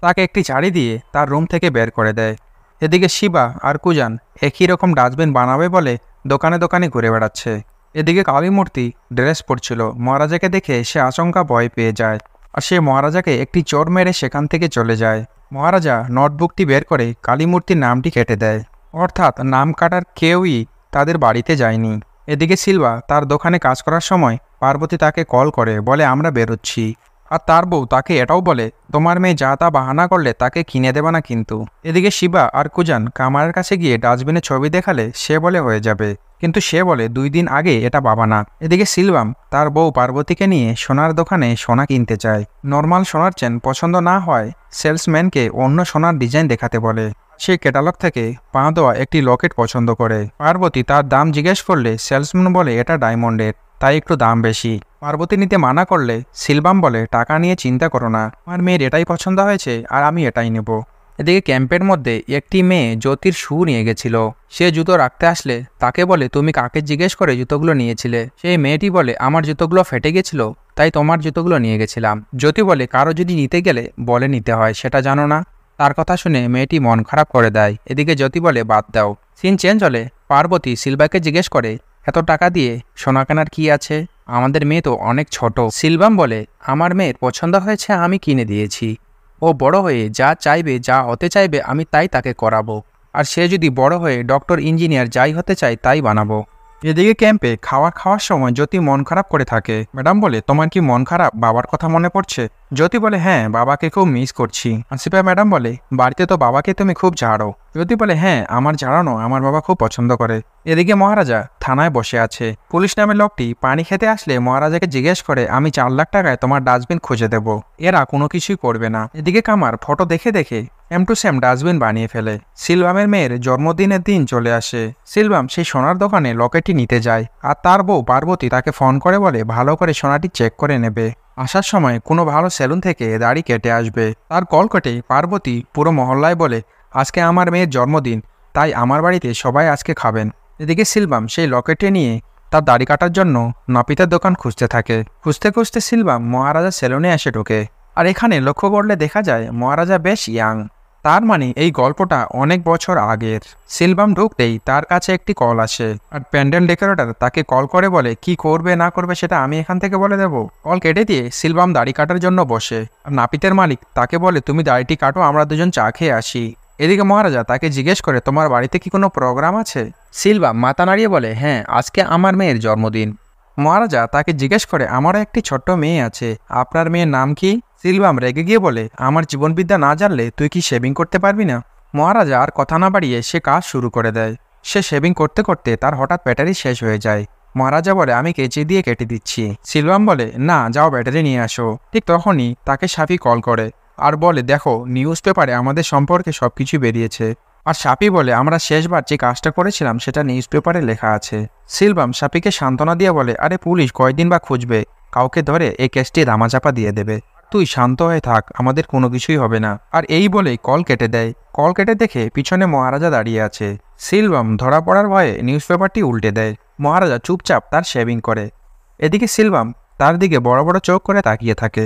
তাকে একটি ঝাড়ি দিয়ে তার রুম থেকে বের করে দেয়। এদিকে শিবা আর কুজান একই রকম ডাস্টবিন বানাবে বলে দোকানে দোকানে ঘুরে বেড়াচ্ছে। এদিকে কালীমূর্তি ড্রেস পরছিল। মহারাজাকে দেখে সে আচমকা ভয় পেয়ে যায় আর সে মহারাজাকে একটি চোর মেরে সেখান থেকে চলে যায়। মহারাজা নোটবুকটি বের করে কালীমূর্তির নামটি কেটে দেয়, অর্থাৎ নাম কাটার কেউই তাদের বাড়িতে যায়নি। এদিকে সিলভা তার দোকানে কাজ করার সময় পার্বতী তাকে কল করে, বলে আমরা বেরোচ্ছি। আর তার বউ তাকে এটাও বলে, তোমার মেয়ে যা তা বাহানা করলে তাকে কিনে দেবে না কিন্তু। এদিকে শিবা আর কুজান কামারের কাছে গিয়ে ডাস্টবিনে ছবি দেখালে সে বলে হয়ে যাবে, কিন্তু সে বলে 2 দিন আগে এটা বাবা না। এদিকে সিলভাম তার বউ পার্বতীকে নিয়ে সোনার দোকানে সোনা কিনতে চায়। নর্মাল সোনার চেন পছন্দ না হয় সেলসম্যানকে অন্য সোনার ডিজাইন দেখাতে বলে। সে ক্যাটালগ থেকে পা দেওয়া একটি লকেট পছন্দ করে। পার্বতী তার দাম জিজ্ঞেস করলে সেলসম্যান বলে এটা ডায়মন্ডের, তাই একটু দাম বেশি। পার্বতী নিতে মানা করলে সিলভাম বলে, টাকা নিয়ে চিন্তা করো না, আমার মেয়ের এটাই পছন্দ হয়েছে আর আমি এটাই নেব। এদিকে ক্যাম্পের মধ্যে একটি মেয়ে জ্যোতির শু নিয়ে গেছিল। সে জুতো রাখতে আসলে তাকে বলে, তুমি কাকে জিজ্ঞেস করে জুতোগুলো নিয়েছিলে? সেই মেয়েটি বলে, আমার জুতোগুলো ফেটে গেছিল, তাই তোমার জুতোগুলো নিয়ে গেছিলাম। জ্যোতি বলে, কারো যদি নিতে গেলে বলে নিতে হয়, সেটা জানো না? তার কথা শুনে মেয়েটি মন খারাপ করে দেয়। এদিকে জ্যোতি বলে, বাদ দাও। সিন চেঞ্জ হলে পার্বতী সিলভাকে জিজ্ঞেস করে, এত টাকা দিয়ে সোনা কেনার কি আছে? আমাদের মেয়ে তো অনেক ছোট। সিলভাম বলে, আমার মেয়ের পছন্দ হয়েছে, আমি কিনে দিয়েছি। ও বড় হয়ে যা চাইবে, যা হতে চাইবে, আমি তাই তাকে করাবো। আর সে যদি বড় হয়ে ডক্টর, ইঞ্জিনিয়ার যাই হতে চায় তাই বানাবো। এদিকে ক্যাম্পে খাওয়ার সময় জ্যোতি মন খারাপ করে থাকে। ম্যাডাম বলে, তোমার কি মন খারাপ? বাবার কথা মনে পড়ছে? জ্যোতি বলে হ্যাঁ, বাবাকে খুব মিস করছি। আসিফা ম্যাডাম বলে বাড়িতে তো বাবাকে তুমি খুব ঝাড়ো। জ্যোতি বলে হ্যাঁ, আমার ঝাড়ানো আমার বাবা খুব পছন্দ করে। এদিকে মহারাজা থানায় বসে আছে। পুলিশ নামের লোকটি পানি খেতে আসলে মহারাজাকে জিজ্ঞেস করে আমি 4 লাখ টাকায় তোমার ডাস্টবিন খুঁজে দেব। এরা কোনো কিছুই করবে না। এদিকে কামার ফটো দেখে দেখে এম টু সেম ডাস্টবিন বানিয়ে ফেলে। সিলভামের মেয়ের জন্মদিনের দিন চলে আসে। সিলভাম সেই সোনার দোকানে লকেটটি নিতে যায়, আর তার বউ পার্বতী তাকে ফোন করে বলে ভালো করে সোনাটি চেক করে নেবে। আসার সময় কোনো ভালো সেলুন থেকে দাড়ি কেটে আসবে। তার কল কেটে পার্বতী পুরো মহল্লায় বলে আজকে আমার মেয়ের জন্মদিন, তাই আমার বাড়িতে সবাই আজকে খাবেন। এদিকে সিলভাম সেই লকেটটি নিয়ে তার দাড়ি কাটার জন্য নাপিতের দোকান খুঁজতে থাকে। খুঁজতে খুঁজতে সিলভাম মহারাজা সেলুনে এসে ঢোকে। আর এখানে লক্ষ্য করলে দেখা যায় মহারাজা বেশ ইয়াং। তার মানে এই গল্পটা অনেক বছর আগের। সিলভাম ঢুকতেই তার কাছে একটি কল আসে, আর প্যান্ডেল ডেকোরেটর তাকে কল করে বলে কি করবে না করবে সেটা আমি এখান থেকে বলে দেব। কল কেটে দিয়ে সিলভাম দাড়ি কাটার জন্য বসে, আর নাপিতের মালিক তাকে বলে তুমি দাড়িটি কাটো, আমরা দুজন চা খেয়ে আসি। এদিকে মহারাজা তাকে জিজ্ঞেস করে তোমার বাড়িতে কি কোনো প্রোগ্রাম আছে? সিলভাম মাথা নাড়িয়ে বলে হ্যাঁ, আজকে আমার মেয়ের জন্মদিন। মহারাজা তাকে জিজ্ঞেস করে আমারও একটি ছোট্ট মেয়ে আছে, আপনার মেয়ের নাম কি? সিলভাম রেগে গিয়ে বলে আমার জীবনবিদ্যা না জানলে তুই কি শেভিং করতে পারবি না? মহারাজা আর কথা না বাড়িয়ে সে কাজ শুরু করে দেয়। সে শেভিং করতে করতে তার হঠাৎ ব্যাটারি শেষ হয়ে যায়। মহারাজা বলে আমি কেচি দিয়ে কেটে দিচ্ছি। সিলভাম বলে না, যাও ব্যাটারি নিয়ে আসো। ঠিক তখনই তাকে সাফি কল করে আর বলে দেখো নিউজ পেপারে আমাদের সম্পর্কে সবকিছু বেরিয়েছে। আর সাপি বলে আমরা শেষবার যে কাজটা করেছিলাম সেটা নিউজ পেপারে লেখা আছে। সিলভাম সাপিকে সান্ত্বনা দিয়ে বলে আরে পুলিশ কয়দিন বা খুঁজবে, কাউকে ধরে এই কেসটি ধামাচাপা দিয়ে দেবে, তুই শান্ত হয়ে থাক, আমাদের কোনো কিছুই হবে না। আর এই বলেই কল কেটে দেয়। কল কেটে দেখে পিছনে মহারাজা দাঁড়িয়ে আছে। সিলভাম ধরা পড়ার ভয়ে নিউজ পেপারটি উল্টে দেয়। মহারাজা চুপচাপ তার শেভিং করে। এদিকে সিলভাম তার দিকে বড় বড় চোখ করে তাকিয়ে থাকে,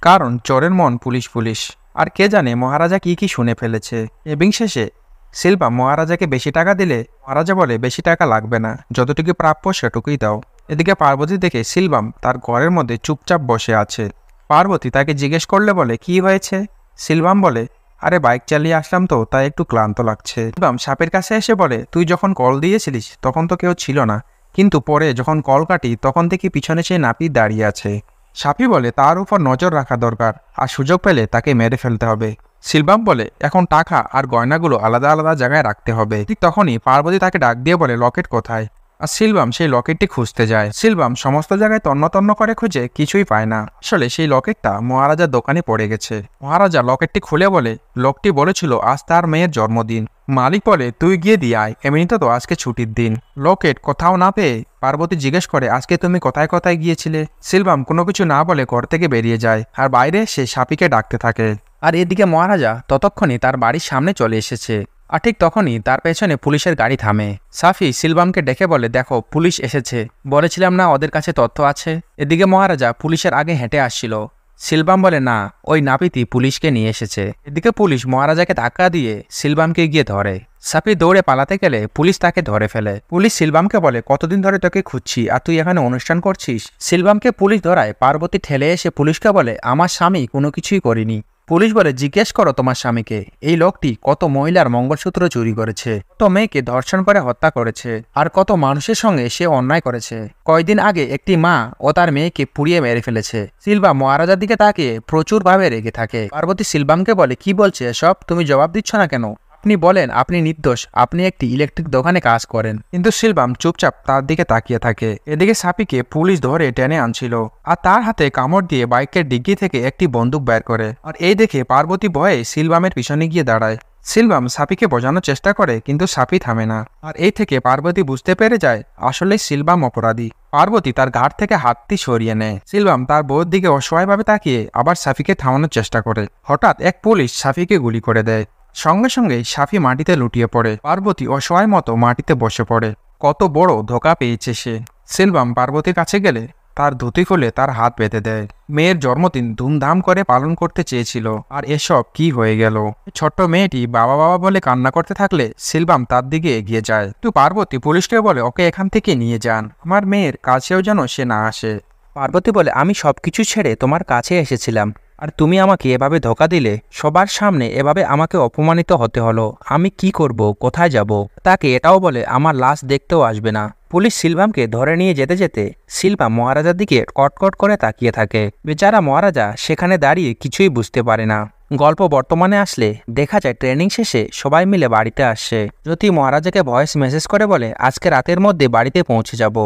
কারণ চোরের মন পুলিশ পুলিশ। আর কে জানে মহারাজা কি কি শুনে ফেলেছে। এবং শেষে সিলভাম মহারাজাকে বেশি টাকা দিলে মহারাজা বলে বেশি টাকা লাগবে না, যতটুকু প্রাপ্য সেটুকুই দাও। এদিকে পার্বতী দেখে সিলভাম তার ঘরের মধ্যে চুপচাপ বসে আছে। পার্বতী তাকে জিজ্ঞেস করলে বলে কি হয়েছে? সিলভাম বলে আরে বাইক চালিয়ে আসলাম তো তাই একটু ক্লান্ত লাগছে। সিলভাম সাপের কাছে এসে বলে তুই যখন কল দিয়েছিলিস তখন তো কেউ ছিল না, কিন্তু পরে যখন কল কাটি তখন থেকে পিছনে সে নাপিত দাঁড়িয়ে আছে। সাপি বলে তার উপর নজর রাখা দরকার, আর সুযোগ পেলে তাকে মেরে ফেলতে হবে। সিলভাম বলে এখন টাকা আর গয়নাগুলো আলাদা আলাদা জায়গায় রাখতে হবে। ঠিক তখনই পার্বতী তাকে ডাক দিয়ে বলে লকেট কোথায়? আর সিলভাম সেই লকেটটি খুঁজতে যায়। সিলভাম সমস্ত জায়গায় তন্ন তন্ন করে খুঁজে কিছুই পায় না। আসলে সেই লকেটটা মহারাজার দোকানে পড়ে গেছে। মহারাজা লকেটটি খুলে বলে লোকটি বলেছিল আজ তার মেয়ের জন্মদিন। মালিক বলে তুই গিয়ে দিয়ে আয়, এমনিতে তো আজকে ছুটির দিন। লকেট কোথাও না পেয়ে পার্বতী জিজ্ঞেস করে আজকে তুমি কোথায় কোথায় গিয়েছিলে? সিলভাম কোনো কিছু না বলে ঘর থেকে বেরিয়ে যায়, আর বাইরে সে সাপিকে ডাকতে থাকে। আর এদিকে মহারাজা ততক্ষণই তার বাড়ির সামনে চলে এসেছে। আর ঠিক তখনই তার পেছনে পুলিশের গাড়ি থামে। সাফি সিলভামকে ডেকে বলে দেখো পুলিশ এসেছে, বলেছিলাম না ওদের কাছে তথ্য আছে। এদিকে মহারাজা পুলিশের আগে হেঁটে আসছিল। সিলভাম বলে না, ওই নাপিতি পুলিশকে নিয়ে এসেছে। এদিকে পুলিশ মহারাজাকে ধাক্কা দিয়ে সিলভামকে গিয়ে ধরে। সাফি দৌড়ে পালাতে গেলে পুলিশ তাকে ধরে ফেলে। পুলিশ সিলভামকে বলে কতদিন ধরে তোকে খুঁজছি, আর তুই এখানে অনুষ্ঠান করছিস। সিলভামকে পুলিশ ধরায় পার্বতী ঠেলে এসে পুলিশকে বলে আমার স্বামী কোনো কিছুই করিনি। পুলিশ বলে জিজ্ঞেস করো তোমার স্বামীকে, এই লোকটি কত মহিলার মঙ্গলসূত্র চুরি করেছে, কত মেয়েকে ধর্ষণ করে হত্যা করেছে, আর কত মানুষের সঙ্গে সে অন্যায় করেছে। কয়দিন আগে একটি মা ও তার মেয়েকে পুড়িয়ে মেরে ফেলেছে। সিলভাম মহারাজার দিকে তাকিয়ে প্রচুরভাবে রেগে থাকে। পার্বতী সিলভামকে বলে কি বলছে এসব, তুমি জবাব দিচ্ছ না কেন? আপনি বলেন আপনি নির্দোষ, আপনি একটি ইলেকট্রিক দোকানে কাজ করেন। কিন্তু সিলভাম চুপচাপ তার দিকে তাকিয়ে থাকে। এদিকে সাপিকে পুলিশ ধরে টেনে আনছিল, আর তার হাতে কামড় দিয়ে বাইকের ডিগ্গি থেকে একটি বন্দুক বের করে। আর এই দেখে পার্বতী ভয়ে সিলভামের পিছনে গিয়ে দাঁড়ায়। সিলভাম সাপিকে বোঝানোর চেষ্টা করে, কিন্তু সাপি থামে না। আর এই থেকে পার্বতী বুঝতে পেরে যায় আসলে সিলভাম অপরাধী। পার্বতী তার ঘাট থেকে হাতটি সরিয়ে নেয়। সিলভাম তার বউয়ের দিকে অসহায়ভাবে তাকিয়ে আবার সাফিকে থামানোর চেষ্টা করে। হঠাৎ এক পুলিশ সাফিকে গুলি করে দেয়। সঙ্গে সঙ্গে সাফি মাটিতে লুটিয়ে পড়ে। পার্বতী অসহায় মতো মাটিতে বসে পড়ে। কত বড় ধোঁকা পেয়েছে সে। সিলভাম পার্বতীর কাছে গেলে তার ধুতি খুলে তার হাত বেঁধে দেয়। মেয়ের জন্মদিন ধুমধাম করে পালন করতে চেয়েছিল, আর এসব কি হয়ে গেল? ছোট্ট মেয়েটি বাবা বাবা বলে কান্না করতে থাকলে সিলভাম তার দিকে এগিয়ে যায়। তো পার্বতী পুলিশকে বলে ওকে এখান থেকে নিয়ে যান, আমার মেয়ের কাছেও যেন সে না আসে। পার্বতী বলে আমি সবকিছু ছেড়ে তোমার কাছে এসেছিলাম, আর তুমি আমাকে এভাবে ধোঁকা দিলে, সবার সামনে এভাবে আমাকে অপমানিত হতে হলো। আমি কি করব, কোথায় যাব? তাকে এটাও বলে আমার লাশ দেখতেও আসবে না। পুলিশ সিলভামকে ধরে নিয়ে যেতে যেতে সিলভাম মহারাজার দিকে কটকট করে তাকিয়ে থাকে। বেচারা মহারাজা সেখানে দাঁড়িয়ে কিছুই বুঝতে পারে না। গল্প বর্তমানে আসলে দেখা যায় ট্রেনিং শেষে সবাই মিলে বাড়িতে আসছে। জ্যোতি মহারাজাকে ভয়েস মেসেজ করে বলে, আজকে রাতের মধ্যে বাড়িতে পৌঁছে যাব,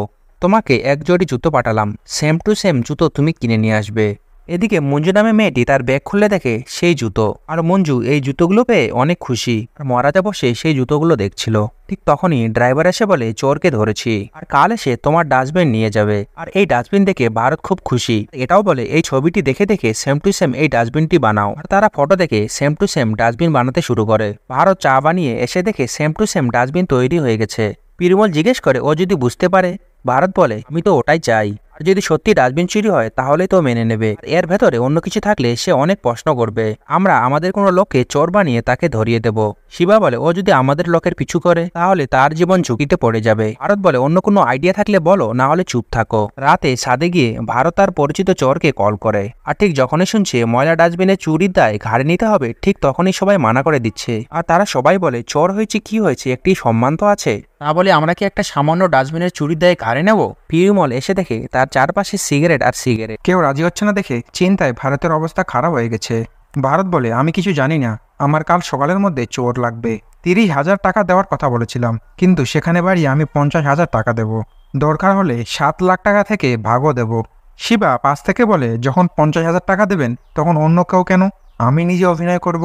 তোমাকে এক জোড়ি জুতো পাঠালাম, সেম টু সেম জুতো তুমি কিনে নিয়ে আসবে। এদিকে মঞ্জু নামে মেয়েটি তার ব্যাগ খুলে দেখে সেই জুতো, আর মঞ্জু এই জুতোগুলো পেয়ে অনেক খুশি। আর মহারাজা বসে সেই জুতোগুলো দেখছিল। ঠিক তখনই ড্রাইভার এসে বলে, চোরকে ধরেছি, আর কাল এসে তোমার ডাস্টবিন নিয়ে যাবে। আর এই ডাস্টবিন দেখে ভারত খুব খুশি। এটাও বলে, এই ছবিটি দেখে দেখে সেম টু সেম এই ডাস্টবিনটি বানাও। আর তারা ফটো দেখে সেম টু সেম ডাস্টবিন বানাতে শুরু করে। ভারত চা বানিয়ে এসে দেখে সেম টু সেম ডাস্টবিন তৈরি হয়ে গেছে। পিরুমল জিজ্ঞেস করে ও যদি বুঝতে পারে। ভারত বলে, আমি তো ওটাই চাই, আর যদি সত্যি ডাস্টবিন চুরি হয় তাহলে তো মেনে নেবে। এর ভেতরে অন্য কিছু থাকলে সে অনেক প্রশ্ন করবে। আমরা আমাদের কোনো লোককে চোর বানিয়ে তাকে ধরিয়ে দেব। শিবা বলে, ও যদি আমাদের লোকের পিছু করে তাহলে তার জীবন ঝুঁকিতে পড়ে যাবে। ভারত বলে, অন্য কোনো আইডিয়া থাকলে বলো, না হলে চুপ থাকো। রাতে ছাদে গিয়ে ভারত তার পরিচিত চোরকে কল করে। আর ঠিক যখনই শুনছে ময়লা ডাস্টবিনে চুরির দায় ঘাড়ে নিতে হবে, ঠিক তখনই সবাই মানা করে দিচ্ছে। আর তারা সবাই বলে, চোর হয়েছে কি হয়েছে, একটি সম্মান তো আছে, তা বলে আমরা কি একটা সামান্য ডাস্টবিনের চুরির দায় ঘাড়ে নেব। পিরুমল এসে দেখে তার চারপাশে সিগারেট আর সিগারেট। কেউ রাজি হচ্ছে না দেখে চিন্তায় ভারতের অবস্থা খারাপ হয়ে গেছে। ভারত বলে, আমি কিছু জানি না, আমার কাল সকালের মধ্যে চোর লাগবে। 30,000 টাকা দেওয়ার কথা বলেছিলাম, কিন্তু সেখানে বাড়ি আমি 50,000 টাকা দেব, দরকার হলে 7 লাখ টাকা থেকে ভাগও দেব। শিবা পাশ থেকে বলে, যখন 50,000 টাকা দেবেন তখন অন্য কেউ কেন, আমি নিজে অভিনয় করব।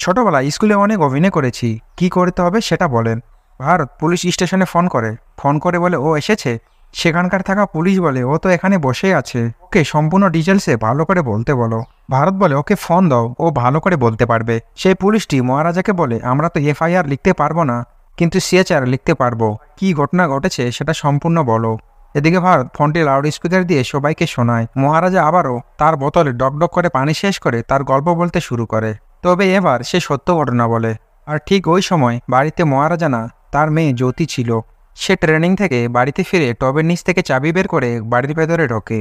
ছোটবেলায় স্কুলে অনেক অভিনয় করেছি, কি করতে হবে সেটা বলেন। ভারত পুলিশ স্টেশনে ফোন করে বলে ও এসেছে। সেখানকার থাকা পুলিশ বলে, ও তো এখানে বসেই আছে, ওকে সম্পূর্ণ ডিটেলসে ভালো করে বলতে বলো। ভারত বলে, ওকে ফোন দাও, ও ভালো করে বলতে পারবে। সেই পুলিশটি মহারাজাকে বলে, আমরা তো FIR লিখতে পারবো না, কিন্তু CHR লিখতে পারবো, কি ঘটনা ঘটেছে সেটা সম্পূর্ণ বলো। এদিকে ভারত ফোনটি লাউড স্পিকার দিয়ে সবাইকে শোনায়। মহারাজা আবারও তার বোতলে ডকডক করে পানি শেষ করে তার গল্প বলতে শুরু করে। তবে এবার সে সত্য ঘটনা বলে। আর ঠিক ওই সময় বাড়িতে মহারাজা না, তার মেয়ে জ্যোতি ছিল। সে ট্রেনিং থেকে বাড়িতে ফিরে টবের নিচ থেকে চাবি বের করে বাড়ির ভেতরে ঢোকে।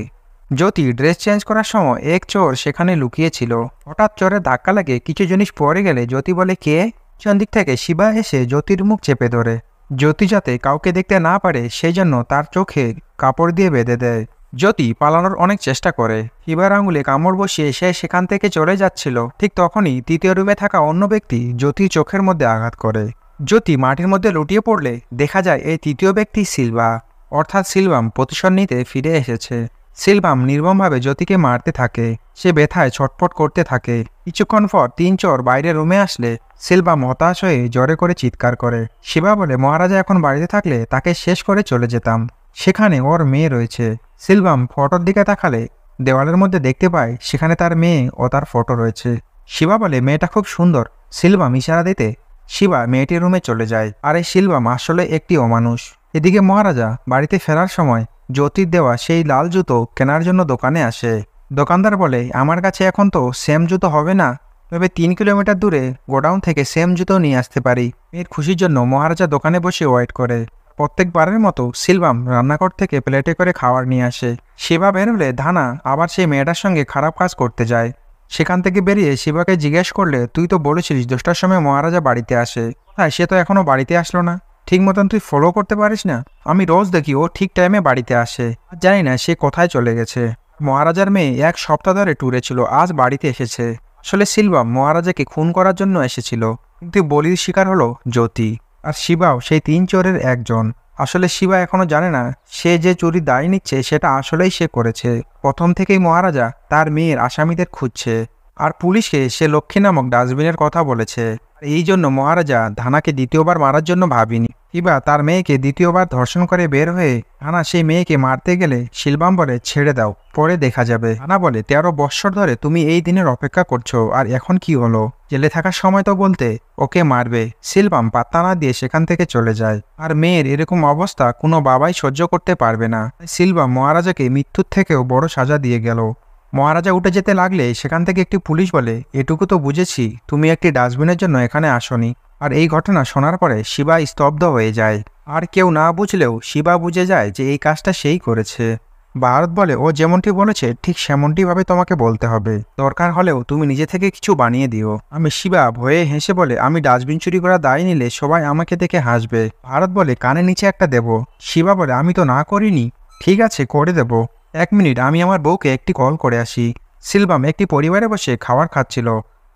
জ্যোতি ড্রেস চেঞ্জ করার সময় এক চোর সেখানে লুকিয়েছিল। হঠাৎ চোরের ধাক্কা লাগে, কিছু জিনিস পড়ে গেলে জ্যোতি বলে, কে? পিছন দিক থেকে শিবা এসে জ্যোতির মুখ চেপে ধরে। জ্যোতি যাতে কাউকে দেখতে না পারে সেই জন্য তার চোখে কাপড় দিয়ে বেঁধে দেয়। জ্যোতি পালানোর অনেক চেষ্টা করে। শিবার আঙুলে কামড় বসিয়ে সে সেখান থেকে চলে যাচ্ছিল। ঠিক তখনই তৃতীয় রুমে থাকা অন্য ব্যক্তি জ্যোতির চোখের মধ্যে আঘাত করে। জ্যোতি মাটির মধ্যে লুটিয়ে পড়লে দেখা যায় এই তৃতীয় ব্যক্তি সিলভা, অর্থাৎ সিলভাম প্রতিশোধ নিতে ফিরে এসেছে। সিলভাম নির্মমভাবে জ্যোতিকে মারতে থাকে। সে ব্যথায় ছটফট করতে থাকে। কিছুক্ষণ পর 3 চোর বাইরে রুমে আসলে সিলভাম হতাশ হয়ে জোরে করে চিৎকার করে। শিবা বলে, মহারাজা এখন বাড়িতে থাকলে তাকে শেষ করে চলে যেতাম, সেখানে ওর মেয়ে রয়েছে। সিলভাম ফটোর দিকে তাকালে দেওয়ালের মধ্যে দেখতে পায় সেখানে তার মেয়ে ও তার ফটো রয়েছে। শিবা বলে, মেয়েটা খুব সুন্দর। সিলভাম ইশারা দিতে শিবা মেয়েটির রুমে চলে যায়। আর এই সিলভাম আসলে একটি অমানুষ। এদিকে মহারাজা বাড়িতে ফেরার সময় জ্যোতির দেওয়া সেই লাল জুতো কেনার জন্য দোকানে আসে। দোকানদার বলে, আমার কাছে এখন তো সেম জুতো হবে না, তবে 3 কিলোমিটার দূরে গোডাউন থেকে সেম জুতো নিয়ে আসতে পারি। মেয়ের খুশির জন্য মহারাজা দোকানে বসে ওয়েট করে। প্রত্যেকবারের মতো সিলভাম রান্নাঘর থেকে প্লেটে করে খাবার নিয়ে আসে। শিবা বেরোলে ধানা আবার সেই মেয়েটার সঙ্গে খারাপ কাজ করতে যায়। সেখান থেকে বেরিয়ে শিবাকে জিজ্ঞেস করলে, তুই তো বলেছিলিস 10টার সময় মহারাজা বাড়িতে আসে, হ্যাঁ সে তো এখনো বাড়িতে আসলো না, ঠিক মতন তুই ফলো করতে পারিস না? আমি রোজ দেখি ও ঠিক টাইমে বাড়িতে আসে, জানি না সে কোথায় চলে গেছে। মহারাজার মেয়ে 1 সপ্তাহ ধরে ট্যুরে ছিল, আজ বাড়িতে এসেছে। আসলে সিলভাম মহারাজাকে খুন করার জন্য এসেছিল, কিন্তু বলির শিকার হলো জ্যোতি। আর শিবাও সেই 3 চোরের একজন। আসলে শিবা এখনো জানে না সে যে চুরি দায় নিচ্ছে সেটা আসলেই সে করেছে। প্রথম থেকেই মহারাজা তার মেয়ের আসামিদের খুঁজছে, আর পুলিশকে সে লক্ষ্মী নামক ডাস্টবিনের কথা বলেছে। এই জন্য মহারাজা ধানাকে দ্বিতীয়বার মারার জন্য ভাবিনি। শিবা তার মেয়েকে দ্বিতীয়বার ধর্ষণ করে বের হয়ে ধানা সেই মেয়েকে মারতে গেলে সিলভাম বলে, ছেড়ে দাও, পরে দেখা যাবে। ধানা বলে, 13 বৎসর ধরে তুমি এই দিনের অপেক্ষা করছো, আর এখন কি হলো? জেলে থাকার সময় তো বলতে ওকে মারবে। সিলভাম পাত্তা না দিয়ে সেখান থেকে চলে যায়। আর মেয়ের এরকম অবস্থা কোনো বাবাই সহ্য করতে পারবে না। সিলভাম মহারাজাকে মৃত্যুর থেকেও বড় সাজা দিয়ে গেল। মহারাজা উঠে যেতে লাগলে সেখান থেকে একটি পুলিশ বলে, এটুকু তো বুঝেছি তুমি একটি ডাস্টবিনের জন্য এখানে আসনি। আর এই ঘটনা শোনার পরে শিবা স্তব্ধ হয়ে যায়। আর কেউ না বুঝলেও শিবা বুঝে যায় যে এই কাজটা সেই করেছে। ভারত বলে ও যেমনটি বলেছে ঠিক সেমনটি ভাবে তোমাকে বলতে হবে, দরকার হলেও তুমি নিজে থেকে কিছু বানিয়ে দিও। আমি শিবা ভয়ে হেসে বলে আমি ডাস্টবিন চুরি করা দায় নিলে সবাই আমাকে দেখে হাসবে। ভারত বলে কানে নিচে একটা দেব। শিবা বলে আমি তো না করিনি। ঠিক আছে করে দেব, 1 মিনিট, আমি আমার বউকে একটি কল করে আসি। সিলভাম একটি পরিবারে বসে খাবার খাচ্ছিল।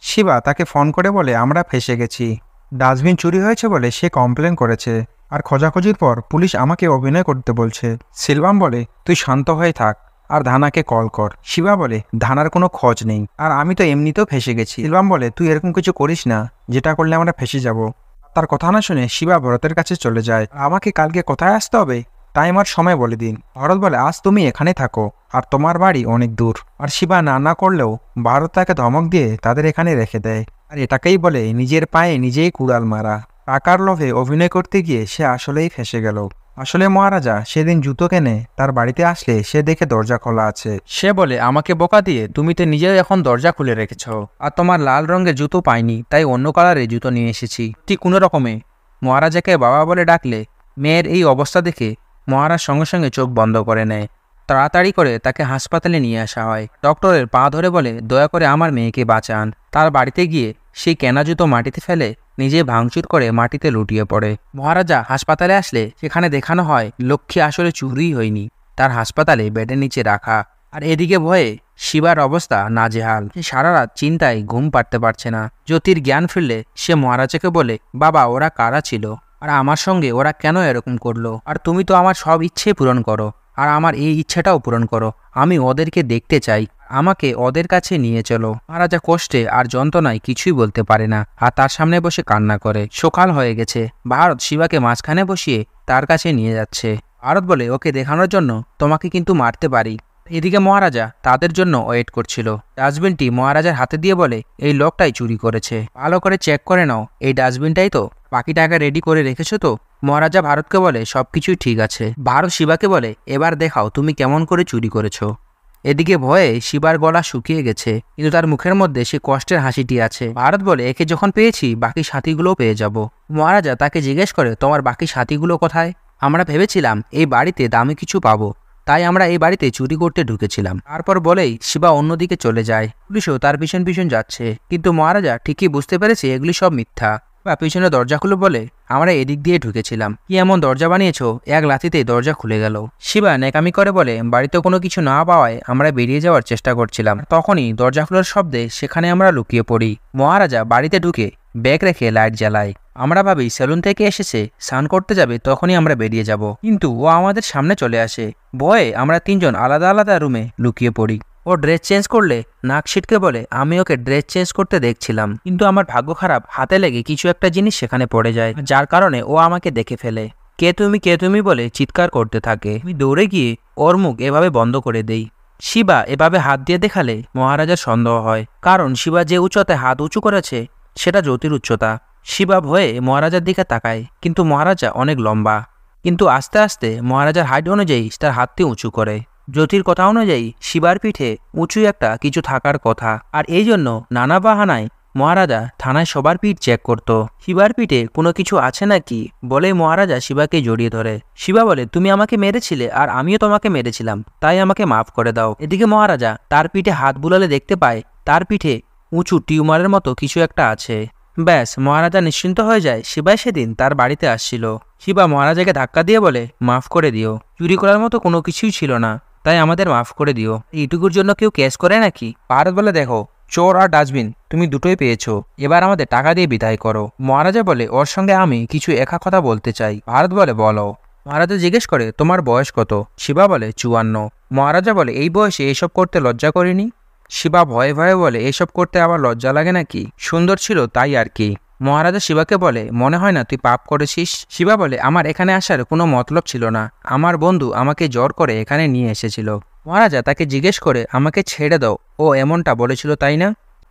শিবা তাকে ফোন করে বলে আমরা ফেঁসে গেছি, ডাস্টবিন চুরি হয়েছে বলে সে কমপ্লেন করেছে, আর খোঁজাখুঁজির পর পুলিশ আমাকে অভিনয় করতে বলছে। সিলভাম বলে তুই শান্ত হয়ে থাক আর ধানাকে কল কর। শিবা বলে ধানার কোনো খোঁজ নেই, আর আমি তো এমনিতেও ফেঁসে গেছি। সিলভাম বলে তুই এরকম কিছু করিস না, যেটা করলে আমরা ফেঁসে যাব। তার কথা না শুনে শিবা ভরতের কাছে চলে যায়। আমাকে কালকে কোথায় আসতে হবে তাই আমার সময় বলে দিন। ভরত বলে আজ তুমি এখানে থাকো, আর তোমার বাড়ি অনেক দূর। আর শিবা না করলেও ভারত তাকে ধমক দিয়ে তাদের এখানে রেখে দেয়। আর এটাকেই বলে নিজের পায়ে নিজেই কুড়াল মারা। টাকার লোভে অভিনয় করতে গিয়ে সে আসলেই ফেঁসে গেল। আসলে মহারাজা সেদিন জুতো কেনে তার বাড়িতে আসলে সে দেখে দরজা খোলা আছে। সে বলে আমাকে বোকা দিয়ে তুমি তো নিজেও এখন দরজা খুলে রেখেছ, আর তোমার লাল রঙের জুতো পাইনি তাই অন্য কালারের জুতো নিয়ে এসেছি। ঠিক কোনো রকমে মহারাজাকে বাবা বলে ডাকলে মেয়ের এই অবস্থা দেখে মহারাজ সঙ্গে সঙ্গে চোখ বন্ধ করে নেয়। তাড়াতাড়ি করে তাকে হাসপাতালে নিয়ে আসা হয়। ডক্টরের পা ধরে বলে দয়া করে আমার মেয়েকে বাঁচান। তার বাড়িতে গিয়ে সেই কেনা জুতো মাটিতে ফেলে নিজে ভাঙচুর করে মাটিতে লুটিয়ে পড়ে। মহারাজা হাসপাতালে আসলে সেখানে দেখানো হয় লক্ষ্মী আসলে চুরিই হয়নি, তার হাসপাতালে বেডের নিচে রাখা। আর এদিকে ভয়ে শিবার অবস্থা নাজেহাল। সে সারা রাত চিন্তায় ঘুম পাড়তে পারছে না। জ্যোতির জ্ঞান ফিরলে সে মহারাজাকে বলে বাবা ওরা কারা ছিল, আর আমার সঙ্গে ওরা কেন এরকম করলো, আর তুমি তো আমার সব ইচ্ছে পূরণ করো, আর আমার এই ইচ্ছেটাও পূরণ করো। আমি ওদেরকে দেখতে চাই, আমাকে ওদের কাছে নিয়ে চলো। মহারাজা কষ্টে আর যন্ত্রণায় কিছুই বলতে পারে না, আর তার সামনে বসে কান্না করে। সকাল হয়ে গেছে। ভারত শিবাকে মাঝখানে বসিয়ে তার কাছে নিয়ে যাচ্ছে। ভারত বলে ওকে দেখানোর জন্য তোমাকে কিন্তু মারতে পারি। এদিকে মহারাজা তাদের জন্য ওয়েট করছিল। ডাস্টবিনটি মহারাজার হাতে দিয়ে বলে এই লোকটাই চুরি করেছে, ভালো করে চেক করে নাও এই ডাস্টবিনটাই তো, বাকি টাকা রেডি করে রেখেছো তো। মহারাজা ভারতকে বলে সবকিছুই ঠিক আছে। ভারত শিবাকে বলে এবার দেখাও তুমি কেমন করে চুরি করেছো। এদিকে ভয়ে শিবার গলা শুকিয়ে গেছে, কিন্তু তার মুখের মধ্যে সে কষ্টের হাসিটি আছে। ভারত বলে একে যখন পেয়েছি বাকি সাথীগুলোও পেয়ে যাব। মহারাজা তাকে জিজ্ঞেস করে তোমার বাকি সাথীগুলো কোথায়? আমরা ভেবেছিলাম এই বাড়িতে দামি কিছু পাবো, তাই আমরা এই বাড়িতে চুরি করতে ঢুকেছিলাম। তারপর বলেই শিবা অন্যদিকে চলে যায়। পুলিশও তার পিছন পিছন যাচ্ছে, কিন্তু মহারাজা ঠিকই বুঝতে পেরেছে এগুলি সব মিথ্যা। বা পিছনে দরজা খুলে বলে আমরা এদিক দিয়ে ঢুকেছিলাম, কি এমন দরজা বানিয়েছো এক লাথিতেই দরজা খুলে গেল। শিবা নেকামি করে বলে বাড়িতে কোনো কিছু না পাওয়ায় আমরা বেরিয়ে যাওয়ার চেষ্টা করছিলাম, তখনই দরজা খোলার শব্দে সেখানে আমরা লুকিয়ে পড়ি। মহারাজা বাড়িতে ঢুকে ব্যাগ রেখে লাইট জ্বালায়। আমরা ভাবি সেলুন থেকে এসেছে, স্নান করতে যাবে, তখনই আমরা বেরিয়ে যাব, কিন্তু ও আমাদের সামনে চলে আসে। ভয়ে আমরা তিনজন আলাদা আলাদা রুমে লুকিয়ে পড়ি। ও ড্রেস চেঞ্জ করলে নাক ছিটকে বলে আমি ওকে ড্রেস চেঞ্জ করতে দেখছিলাম, কিন্তু আমার ভাগ্য খারাপ, হাতে লেগে কিছু একটা জিনিস সেখানে পড়ে যায়, যার কারণে ও আমাকে দেখে ফেলে। কে তুমি বলে চিৎকার করতে থাকে। আমি দৌড়ে গিয়ে ওর মুখ এভাবে বন্ধ করে দেই। শিবা এভাবে হাত দিয়ে দেখালে মহারাজার সন্দেহ হয়, কারণ শিবা যে উচ্চতায় হাত উঁচু করেছে সেটা জ্যোতির উচ্চতা। শিবা ভয়ে মহারাজার দিকে তাকায়, কিন্তু মহারাজা অনেক লম্বা। কিন্তু আস্তে আস্তে মহারাজার হাইট অনুযায়ী তার হাতটি উঁচু করে। জ্যোতির কথা অনুযায়ী শিবার পিঠে উঁচু একটা কিছু থাকার কথা, আর এই জন্য নানা বাহানায় মহারাজা থানায় সবার পিঠ চেক করত। শিবার পিঠে কোনো কিছু আছে নাকি বলে মহারাজা শিবাকে জড়িয়ে ধরে। শিবা বলে তুমি আমাকে মেরেছিলে আর আমিও তোমাকে মেরেছিলাম, তাই আমাকে মাফ করে দাও। এদিকে মহারাজা তার পিঠে হাত বুলালে দেখতে পায় তার পিঠে উঁচু টিউমারের মতো কিছু একটা আছে। ব্যাস, মহারাজা নিশ্চিন্ত হয়ে যায় শিবাই সেদিন তার বাড়িতে আসছিল। শিবা মহারাজাকে ধাক্কা দিয়ে বলে মাফ করে দিও, চুরি করার মতো কোনো কিছুই ছিল না, তাই আমাদের মাফ করে দিও। এইটুকুর জন্য কেউ কেস করে নাকি? ভারত বলে দেখো চোর আর ডাস্টবিন তুমি দুটোই পেয়েছো, এবার আমাদের টাকা দিয়ে বিদায় করো। মহারাজা বলে ওর সঙ্গে আমি কিছু একা কথা বলতে চাই। ভারত বলে বলো। মহারাজা জিজ্ঞেস করে তোমার বয়স কত? শিবা বলে 54। মহারাজা বলে এই বয়সে এসব করতে লজ্জা করিনি? শিবা ভয়ে ভয়ে বলে এসব করতে আবার লজ্জা লাগে নাকি, সুন্দর ছিল তাই আর কি। মহারাজা শিবাকে বলে মনে হয় না তুই পাপ করেছিস? শিবা বলে আমার এখানে আসার কোনো মতলব ছিল না, আমার বন্ধু আমাকে জোর করে এখানে নিয়ে এসেছিল। মহারাজা তাকে জিজ্ঞেস করে আমাকে ছেড়ে দাও, ও এমনটা বলেছিল তাই না?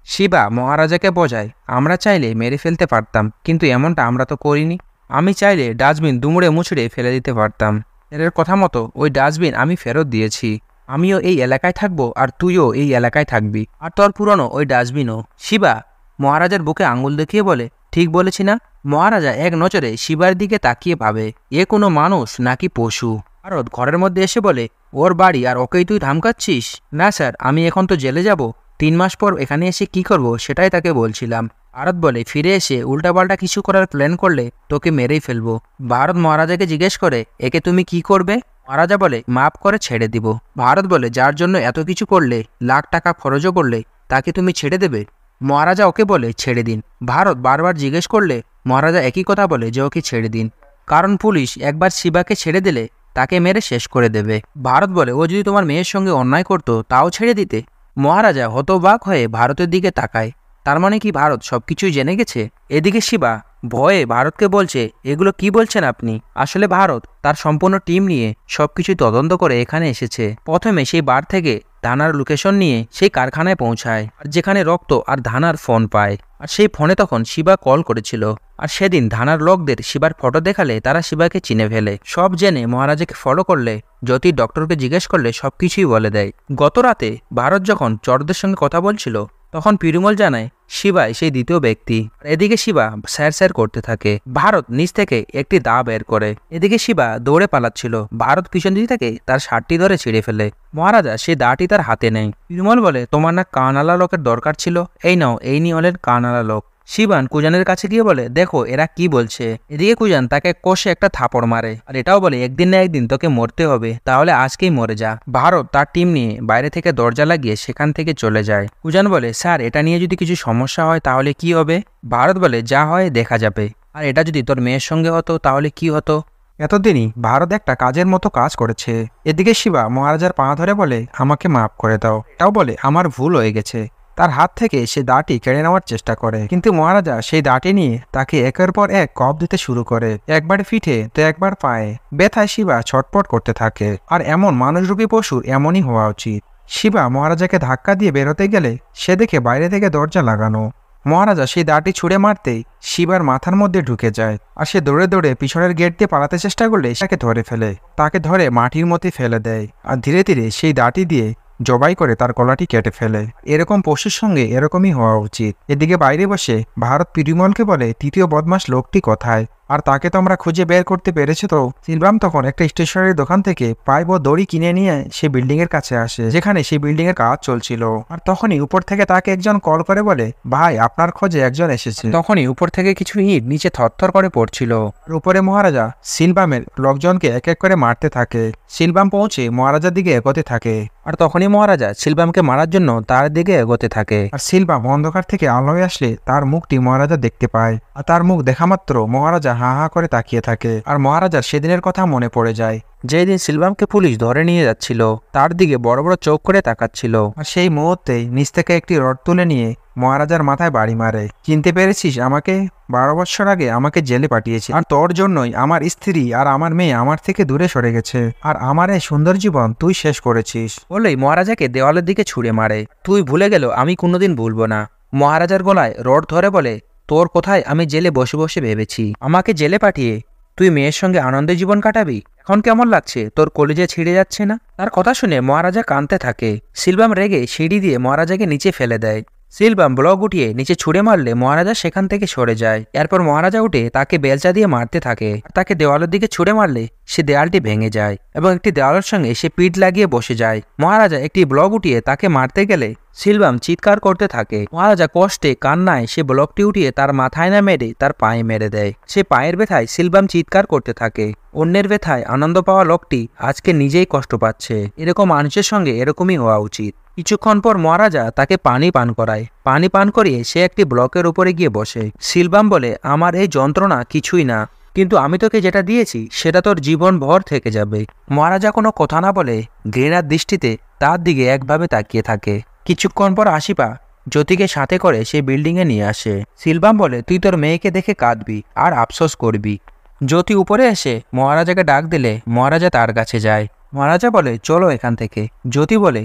শিবা মহারাজাকে বোঝায় আমরা চাইলে মেরে ফেলতে পারতাম, কিন্তু এমনটা আমরা তো করিনি। আমি চাইলে ডাস্টবিন দুমড়ে মুচড়ে ফেলে দিতে পারতাম। এর কথা মতো ওই ডাস্টবিন আমি ফেরত দিয়েছি। আমিও এই এলাকায় থাকবো আর তুইও এই এলাকায় থাকবি, আর তোর পুরনো ওই ডাস্টবিনও। শিবা মহারাজার বুকে আঙুল দেখিয়ে বলে ঠিক বলেছি না? মহারাজা এক নজরে শিবার দিকে তাকিয়ে ভাবে এ কোনো মানুষ নাকি পশু। ভারত ঘরের মধ্যে এসে বলে ওর বাড়ি আর ওকেই তুই ধমকাচ্ছিস? না স্যার, আমি এখন তো জেলে যাব, 3 মাস পর এখানে এসে কি করব সেটাই তাকে বলছিলাম। ভারত বলে ফিরে এসে উল্টাপাল্টা কিছু করার প্ল্যান করলে তোকে মেরেই ফেলবো। ভারত মহারাজাকে জিজ্ঞেস করে একে তুমি কি করবে? মহারাজা বলে মাফ করে ছেড়ে দিব। ভারত বলে যার জন্য এত কিছু করলে, লাখ টাকা খরচও করলে, তাকে তুমি ছেড়ে দেবে? মহারাজা ওকে বলে ছেড়ে দিন। ভারত বারবার জিজ্ঞেস করলে মহারাজা একই কথা বলে যে ওকে ছেড়ে দিন, কারণ পুলিশ একবার শিবাকে ছেড়ে দিলে তাকে মেরে শেষ করে দেবে। ভারত বলে ও যদি তোমার মেয়ের সঙ্গে অন্যায় করতো তাও ছেড়ে দিতে? মহারাজা হতবাক হয়ে ভারতের দিকে তাকায়। তার মানে কি ভারত সবকিছুই জেনে গেছে? এদিকে শিবা ভয়ে ভারতকে বলছে এগুলো কি বলছেন আপনি? আসলে ভারত তার সম্পূর্ণ টিম নিয়ে সবকিছু তদন্ত করে এখানে এসেছে। প্রথমে সেই বার থেকে ধানার লোকেশন নিয়ে সেই কারখানায় পৌঁছায়, আর যেখানে রক্ত আর ধানার ফোন পায়। আর সেই ফোনে তখন শিবা কল করেছিল, আর সেদিন ধানার লোকদের শিবার ফটো দেখালে তারা শিবাকে চিনে ফেলে। সব জেনে মহারাজাকে ফলো করলে, জ্যোতি ডক্টরকে জিজ্ঞেস করলে সবকিছুই বলে দেয়। গত রাতে ভারত যখন চরদের সঙ্গে কথা বলছিল তখন পিরুমল জানায় শিবাই সেই দ্বিতীয় ব্যক্তি। এদিকে শিবা স্যার স্যার করতে থাকে। ভারত নিচ থেকে একটি দা বের করে। এদিকে শিবা দৌড়ে পালাচ্ছিল। ভারত পিছন দিকে থেকে তার শার্টটি ধরে ছিঁড়ে ফেলে। মহারাজা সেই দাটি তার হাতে নেয়। পিরুমল বলে তোমার না কানালা লোকের দরকার ছিল, এই নাও, এই নিয়ে হলেন কানালা লোক। শিবান কুজানের কাছে গিয়ে বলে দেখো এরা কি বলছে। এদিকে কুজান তাকে কষে একটা থাপড় মারে, আর এটাও বলে একদিন না একদিন তোকে মরতে হবে, তাহলে আজকেই মরে যা। ভারত তার টিম নিয়ে বাইরে থেকে দরজা লাগিয়ে সেখান থেকে চলে যায়। কুজান বলে স্যার এটা নিয়ে যদি কিছু সমস্যা হয় তাহলে কি হবে? ভারত বলে যা হয় দেখা যাবে, আর এটা যদি তোর মেয়ের সঙ্গে হতো তাহলে কি হতো? এতদিনই ভারত একটা কাজের মতো কাজ করেছে। এদিকে শিবা মহারাজার পা ধরে বলে আমাকে মাফ করে দাও। এটাও বলে আমার ভুল হয়ে গেছে। তার হাত থেকে সে দাটি কেড়ে নেওয়ার চেষ্টা করে, কিন্তু মহারাজা সেই দাটি নিয়ে তাকে একের পর এক কপ দিতে শুরু করে। একবার পিঠে তো একবার পায়ে। ব্যথায় শিবা ছটপট করতে থাকে। আর এমন মানুষরূপী পশুর এমনই হওয়া উচিত। শিবা মহারাজাকে ধাক্কা দিয়ে বেরোতে গেলে সে দেখে বাইরে থেকে দরজা লাগানো। মহারাজা সেই দাটি ছুঁড়ে মারতেই শিবার মাথার মধ্যে ঢুকে যায়, আর সে দৌড়ে দৌড়ে পিছনের গেট দিয়ে পালাতে চেষ্টা করলে তাকে ধরে ফেলে। তাকে ধরে মাটির মধ্যে ফেলে দেয়, আর ধীরে ধীরে সেই দাটি দিয়ে জবাই করে তার গলাটি কেটে ফেলে। এরকম পশুর সঙ্গে এরকমই হওয়া উচিত। এদিকে বাইরে বসে ভারত পিরুমলকে বলে তৃতীয় বদমাস লোকটি কোথায়, আর তাকে তো আমরা খুঁজে বের করতে পেরেছি। তো সিলভাম তখন একটা স্টেশনারি দোকান থেকে পাইপ ও দড়ি কিনে নিয়ে সে বিল্ডিং এর কাছে আসে, যেখানে সেই বিল্ডিং এর কাজ চলছিল। আর তখনই উপর থেকে তাকে একজন কল করে বলে ভাই আপনার খোঁজে একজন এসেছে। তখনই উপর থেকে কিছু ইট নিচে থরথর করে পড়ছিল। আর উপরে মহারাজা সিলভামের লোকজনকে এক এক করে মারতে থাকে। সিলভাম পৌঁছে মহারাজার দিকে এগোতে থাকে, আর তখনই মহারাজা সিলভামকে মারার জন্য তার দিকে এগোতে থাকে। আর সিলভাম অন্ধকার থেকে আলোয় আসলে তার মুখটি মহারাজা দেখতে পায়, আর তার মুখ দেখা মাত্র মহারাজা হা হা করে তাকিয়ে থাকে। আর মহারাজার সেদিনের কথা মনে পড়ে যায়, যেদিন সিলভামকে পুলিশ ধরে নিয়ে যাচ্ছিল, তার দিকে বড় বড় চোখ করে তাকাচ্ছিল। আর সেই মুহূর্তেই নিচ থেকে একটি রড তুলে নিয়ে মহারাজার মাথায় বাড়ি মারে। চিনতে পেরেছিস আমাকে? 12 বছর আগে আমাকে জেলে পাঠিয়েছি, আর তোর জন্যই আমার স্ত্রী আর আমার মেয়ে আমার থেকে দূরে সরে গেছে, আর আমার এই সুন্দর জীবন তুই শেষ করেছিস। বলেই মহারাজাকে দেওয়ালের দিকে ছুঁড়ে মারে। তুই ভুলে গেল আমি কোনোদিন ভুলবো না। মহারাজার গলায় রড ধরে বলে তোর কোথায় আমি জেলে বসে বসে ভেবেছি, আমাকে জেলে পাঠিয়ে তুই মেয়ের সঙ্গে আনন্দে জীবন কাটাবি। এখন কেমন লাগছে? তোর কলিজা ছিঁড়ে যাচ্ছে না? তার কথা শুনে মহারাজা কাঁদতে থাকে। সিলভাম রেগে সিঁড়ি দিয়ে মহারাজাকে নিচে ফেলে দেয়। সিলভাম ব্লক উঠিয়ে নিচে ছুঁড়ে মারলে মহারাজা সেখান থেকে সরে যায়। এরপর মহারাজা উঠে তাকে বেলচা দিয়ে মারতে থাকে। তাকে দেওয়ালের দিকে ছুঁড়ে মারলে সে দেয়ালটি ভেঙে যায় এবং একটি দেওয়ালের সঙ্গে সে পিঠ লাগিয়ে বসে যায়। মহারাজা একটি ব্লক উঠিয়ে তাকে মারতে গেলে সিলভাম চিৎকার করতে থাকে। মহারাজা কষ্টে কান্নায় সে ব্লকটি উঠিয়ে তার মাথায় না মেরে তার পায়ে মেরে দেয়। সে পায়ের ব্যথায় সিলভাম চিৎকার করতে থাকে। অন্যের ব্যথায় আনন্দ পাওয়া লোকটি আজকে নিজেই কষ্ট পাচ্ছে। এরকম মানুষের সঙ্গে এরকমই হওয়া উচিত। কিছুক্ষণ পর মহারাজা তাকে পানি পান করায়। পানি পান করিয়ে সে একটি ব্লকের উপরে গিয়ে বসে। সিলভাম বলে আমার এই যন্ত্রণা কিছুই না, কিন্তু আমি তোকে যেটা দিয়েছি সেটা তোর জীবন ভর থেকে যাবে। মহারাজা কোনো কথা না বলে ঘৃণার দৃষ্টিতে তার দিকে একভাবে তাকিয়ে থাকে। কিছুক্ষণ পর আশিপা জ্যোতিকে সাথে করে সে বিল্ডিংয়ে নিয়ে আসে। সিলভাম বলে তুই তোর মেয়েকে দেখে কাঁদবি আর আফসোস করবি। জ্যোতি উপরে এসে মহারাজাকে ডাক দিলে মহারাজা তার কাছে যায়। মহারাজা বলে চলো এখান থেকে। জ্যোতি বলে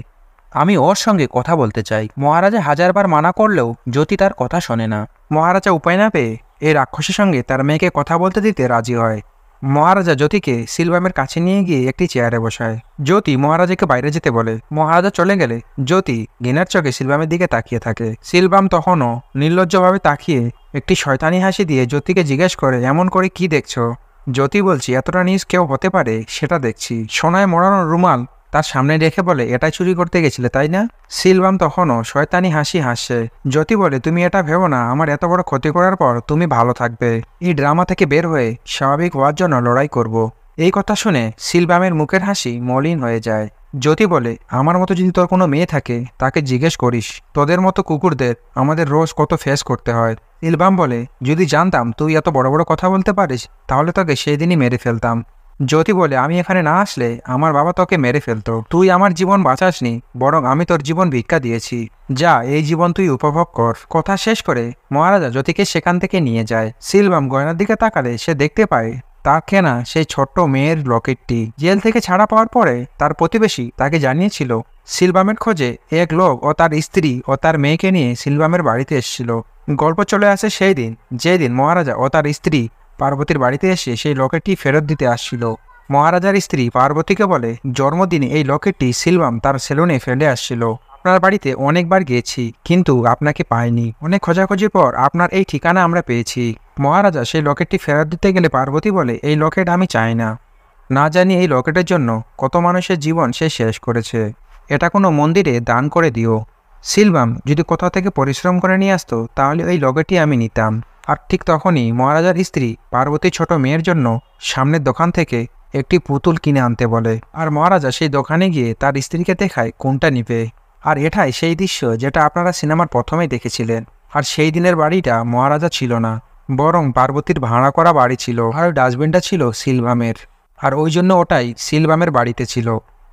আমি ওর সঙ্গে কথা বলতে চাই। মহারাজা হাজারবার মানা করলেও জ্যোতি তার কথা শোনে না। মহারাজা উপায় না পেয়ে এই রাক্ষসের সঙ্গে তার মেয়েকে কথা বলতে দিতে রাজি হয়। মহারাজা জ্যোতিকে সিলভামের কাছে নিয়ে গিয়ে একটি চেয়ারে বসায়। জ্যোতি মহারাজাকে বাইরে যেতে বলে। মহারাজা চলে গেলে জ্যোতি ঘৃণার চোখে সিলভামের দিকে তাকিয়ে থাকে। সিলভাম তখনও নির্লজ্জভাবে তাকিয়ে একটি শয়তানি হাসি দিয়ে জ্যোতিকে জিজ্ঞেস করে এমন করে কি দেখছো? জ্যোতি বলছি এতটা নিজ কেউ হতে পারে সেটা দেখছি। সোনায় মোড়ানো রুমাল তার সামনে রেখে বলে, এটাই চুরি করতে গেছিলে তাই না? সিলভাম তখনও শয়তানি হাসি হাসছে। জ্যোতি বলে, তুমি এটা ভেবো না আমার এত বড় ক্ষতি করার পর তুমি ভালো থাকবে। এই ড্রামা থেকে বের হয়ে স্বাভাবিক হওয়ার জন্য লড়াই করব। এই কথা শুনে সিলভামের মুখের হাসি মলিন হয়ে যায়। জ্যোতি বলে, আমার মতো যদি তোর কোনো মেয়ে থাকে তাকে জিজ্ঞেস করিস, তোদের মতো কুকুরদের আমাদের রোজ কত ফেস করতে হয়। সিলভাম বলে, যদি জানতাম তুই এত বড় বড় কথা বলতে পারিস তাহলে তোকে সেই দিনই মেরে ফেলতাম। জ্যোতি বলে, আমি এখানে না আসলে আমার বাবা তোকে মেরে ফেলতো। তুই আমার জীবন বাঁচাসনি, বরং আমি তোর জীবন ভিক্ষা দিয়েছি। যা, এই জীবন তুই উপভোগ কর। কথা শেষ করে মহারাজা জ্যোতিকে সেখান থেকে নিয়ে যায়। সিলভাম গয়নার দিকে তাকালে সে দেখতে পায় তার কেনা সেই ছোট্ট মেয়ের লকেটটি। জেল থেকে ছাড়া পাওয়ার পরে তার প্রতিবেশী তাকে জানিয়েছিল সিলভামের খোঁজে এক লোক ও তার স্ত্রী ও তার মেয়েকে নিয়ে সিলভামের বাড়িতে এসেছিল। গল্প চলে আসে সেই দিন যেদিন মহারাজা ও তার স্ত্রী পার্বতীর বাড়িতে এসে সেই লকেটটি ফেরত দিতে আসছিল। মহারাজার স্ত্রী পার্বতীকে বলে, জন্মদিনে এই লকেটটি সিলভাম তার সেলুনে ফেলে আসছিল। আপনার বাড়িতে অনেকবার গিয়েছি কিন্তু আপনাকে পাইনি। অনেক খোঁজাখুঁজির পর আপনার এই ঠিকানা আমরা পেয়েছি। মহারাজা সেই লকেটটি ফেরত দিতে গেলে পার্বতী বলে, এই লকেট আমি চাই না। না জানি এই লকেটের জন্য কত মানুষের জীবন সে শেষ করেছে। এটা কোনো মন্দিরে দান করে দিও। সিলভাম যদি কোথাও থেকে পরিশ্রম করে নিয়ে আসতো তাহলে এই লকেটটি আমি নিতাম। আর ঠিক তখনই মহারাজার স্ত্রী পার্বতী ছোট মেয়ের জন্য সামনের দোকান থেকে একটি পুতুল কিনে আনতে বলে। আর মহারাজা সেই দোকানে গিয়ে তার স্ত্রীকে দেখায় কোনটা নিবে। আর এটাই সেই দৃশ্য যেটা আপনারা সিনেমার প্রথমেই দেখেছিলেন। আর সেই দিনের বাড়িটা মহারাজা ছিল না, বরং পার্বতীর ভাড়া করা বাড়ি ছিল। আর ডাস্টবিনটা ছিল সিলভামের, আর ওই জন্য ওটাই সিলভামের বাড়িতে ছিল।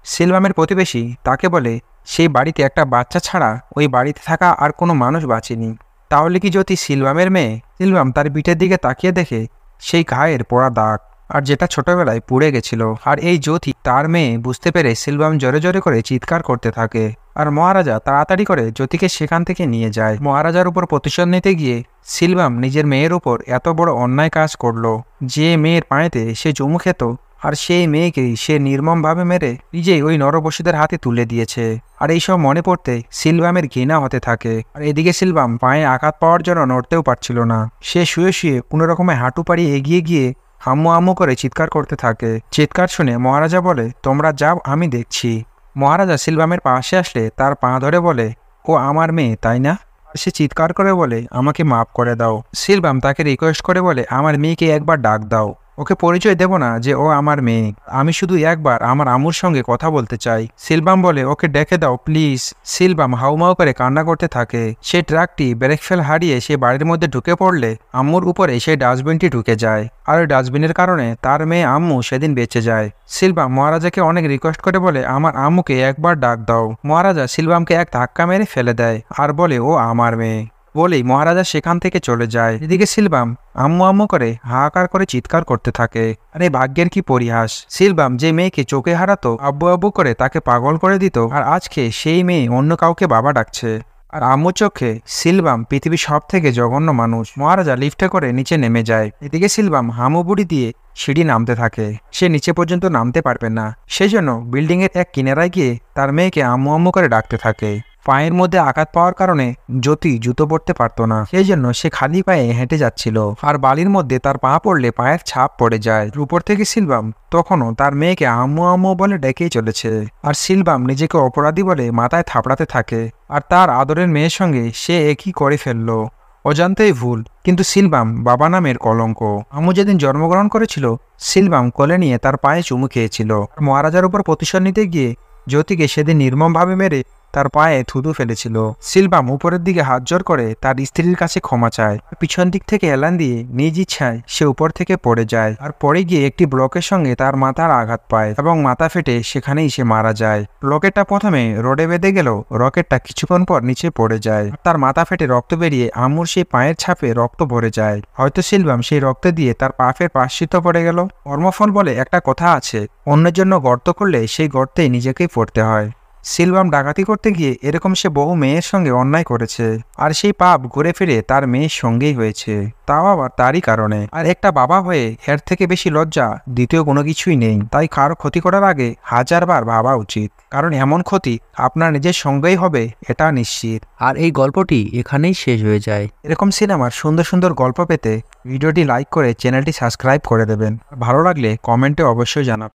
সিলভামের প্রতিবেশী তাকে বলে, সেই বাড়িতে একটা বাচ্চা ছাড়া ওই বাড়িতে থাকা আর কোনো মানুষ বাঁচেনি। তাহলে কি জ্যোতি সিলভামের মেয়ে? সিলভাম তার পিঠের দিকে তাকিয়ে দেখে সেই ঘায়ের পোড়া দাগ, আর যেটা ছোটবেলায় পুড়ে গেছিল। আর এই জ্যোতি তার মেয়ে বুঝতে পেরে সিলভাম জোরে জোরে করে চিৎকার করতে থাকে। আর মহারাজা তাড়াতাড়ি করে জ্যোতিকে সেখান থেকে নিয়ে যায়। মহারাজার উপর প্রতিশোধ নিতে গিয়ে সিলভাম নিজের মেয়ের উপর এত বড় অন্যায় কাজ করলো। যে মেয়ের পায়েতে সে চুমু খেত, আর সেই মেয়েকেই সে নির্মমভাবে মেরে নিজেই ওই নরবশীদের হাতে তুলে দিয়েছে। আর এইসব মনে পড়তে সিলভামের ঘৃণা হতে থাকে। আর এদিকে সিলভাম পায়ে আঘাত পাওয়ার জন্য নড়তেও পারছিল না। সে শুয়ে শুয়ে কোনো রকমে হাঁটু পাড়িয়ে এগিয়ে গিয়ে আম্মু আম্মু করে চিৎকার করতে থাকে। চিৎকার শুনে মহারাজা বলে, তোমরা যাও, আমি দেখছি। মহারাজা সিলভামের পাশে আসলে তার পা ধরে বলে, ও আমার মেয়ে তাই না? সে চিৎকার করে বলে, আমাকে মাফ করে দাও। সিলভাম তাকে রিকোয়েস্ট করে বলে, আমার মেয়েকে একবার ডাক দাও। ওকে পরিচয় দেব না যে ও আমার মেয়ে, আমি শুধু একবার আমার আম্মুর সঙ্গে কথা বলতে চাই। সিলভাম বলে, ওকে ডেকে দাও প্লিজ। সিলভাম হাউমাউ করে কান্না করতে থাকে। সেই ট্রাকটি ব্রেক ফেল হারিয়ে সে বাড়ির মধ্যে ঢুকে পড়লে আম্মুর উপরে সেই ডাস্টবিনটি ঢুকে যায়। আর ওই ডাস্টবিনের কারণে তার মেয়ে আম্মু সেদিন বেঁচে যায়। সিলভাম মহারাজাকে অনেক রিকোয়েস্ট করে বলে, আমার আম্মুকে একবার ডাক দাও। মহারাজা সিলভামকে এক ধাক্কা মেরে ফেলে দেয় আর বলে, ও আমার মেয়ে। বলেই মহারাজা সেখান থেকে চলে যায়। এদিকে সিলভাম আম্মু আম্মু করে হাহাকার করে চিৎকার করতে থাকে। আরে ভাগ্যের কি পরিহাস! সিলভাম যে মেয়েকে চোখে হারাতো আব্বু আব্বু করে তাকে পাগল করে দিত, আর আজকে সেই মেয়ে অন্য কাউকে বাবা ডাকছে। আর আম্মুর চোখে সিলভাম পৃথিবীর সব থেকে জঘন্য মানুষ। মহারাজা লিফটে করে নিচে নেমে যায়। এদিকে সিলভাম হামুবুড়ি দিয়ে সিঁড়ি নামতে থাকে। সে নিচে পর্যন্ত নামতে পারবে না, সেজন্য বিল্ডিং এর এক কিনারায় গিয়ে তার মেয়েকে আম্মু আম্মু করে ডাকতে থাকে। পায়ের মধ্যে আঘাত পাওয়ার কারণে জ্যোতি জুতো পরতে পারতো না, সেই জন্য সে খালি পায়ে হেঁটে যাচ্ছিল। আর বালির মধ্যে তার পা পড়লে পায়ের ছাপ পড়ে যায়। উপর থেকে সিলভাম তখনও তার মেয়েকে আম্মু আম্মু বলে ডেকেই চলেছে। আর সিলভাম নিজেকে অপরাধী বলে মাথায় থাপড়াতে থাকে। আর তার আদরের মেয়ের সঙ্গে সে একই করে ফেললো। অজান্তেই ভুল, কিন্তু সিলভাম বাবা নামের কলঙ্ক। আম্মু যেদিন জন্মগ্রহণ করেছিল সিলভাম কোলে নিয়ে তার পায়ে চুমু খেয়েছিল। মহারাজার উপর প্রতিশোধ নিতে গিয়ে জ্যোতিকে সেদিন নির্মমভাবে মেরে তার পায়ে থুতু ফেলেছিল। সিলভাম উপরের দিকে হাত জোর করে তার স্ত্রীর কাছে ক্ষমা চায়। পিছন দিক থেকে হেলান দিয়ে নিজ ইচ্ছায় সে উপর থেকে পড়ে যায়। আর পড়ে গিয়ে একটি ব্লকের সঙ্গে তার মাথার আঘাত পায় এবং মাথা ফেটে সেখানেই সে মারা যায়। রকেটটা প্রথমে রোডে বেঁধে গেল, রকেটটা কিছুক্ষণ পর নিচে পড়ে যায়। তার মাথা ফেটে রক্ত বেরিয়ে আম্মুর সেই পায়ের ছাপে রক্ত ভরে যায়। হয়তো সিলভাম সেই রক্ত দিয়ে তার পাপের প্রায়শ্চিত্ত পড়ে গেল। কর্মফল বলে একটা কথা আছে, অন্যের জন্য গর্ত করলে সেই গর্তেই নিজেকেই পড়তে হয়। সিলভাম ডাকাতি করতে গিয়ে এরকম সে বহু মেয়ের সঙ্গে অন্যায় করেছে, আর সেই পাপ ঘুরে ফিরে তার মেয়ের সঙ্গেই হয়েছে, তাও আবার তারই কারণে। আর একটা বাবা হয়ে এর থেকে বেশি লজ্জা দ্বিতীয় কোনো কিছুই নেই। তাই কারো ক্ষতি করার আগে হাজারবার ভাবা উচিত, কারণ এমন ক্ষতি আপনার নিজের সঙ্গেই হবে এটা নিশ্চিত। আর এই গল্পটি এখানেই শেষ হয়ে যায়। এরকম সিনেমার সুন্দর সুন্দর গল্প পেতে ভিডিওটি লাইক করে চ্যানেলটি সাবস্ক্রাইব করে দেবেন। ভালো লাগলে কমেন্টে অবশ্যই জানাবেন।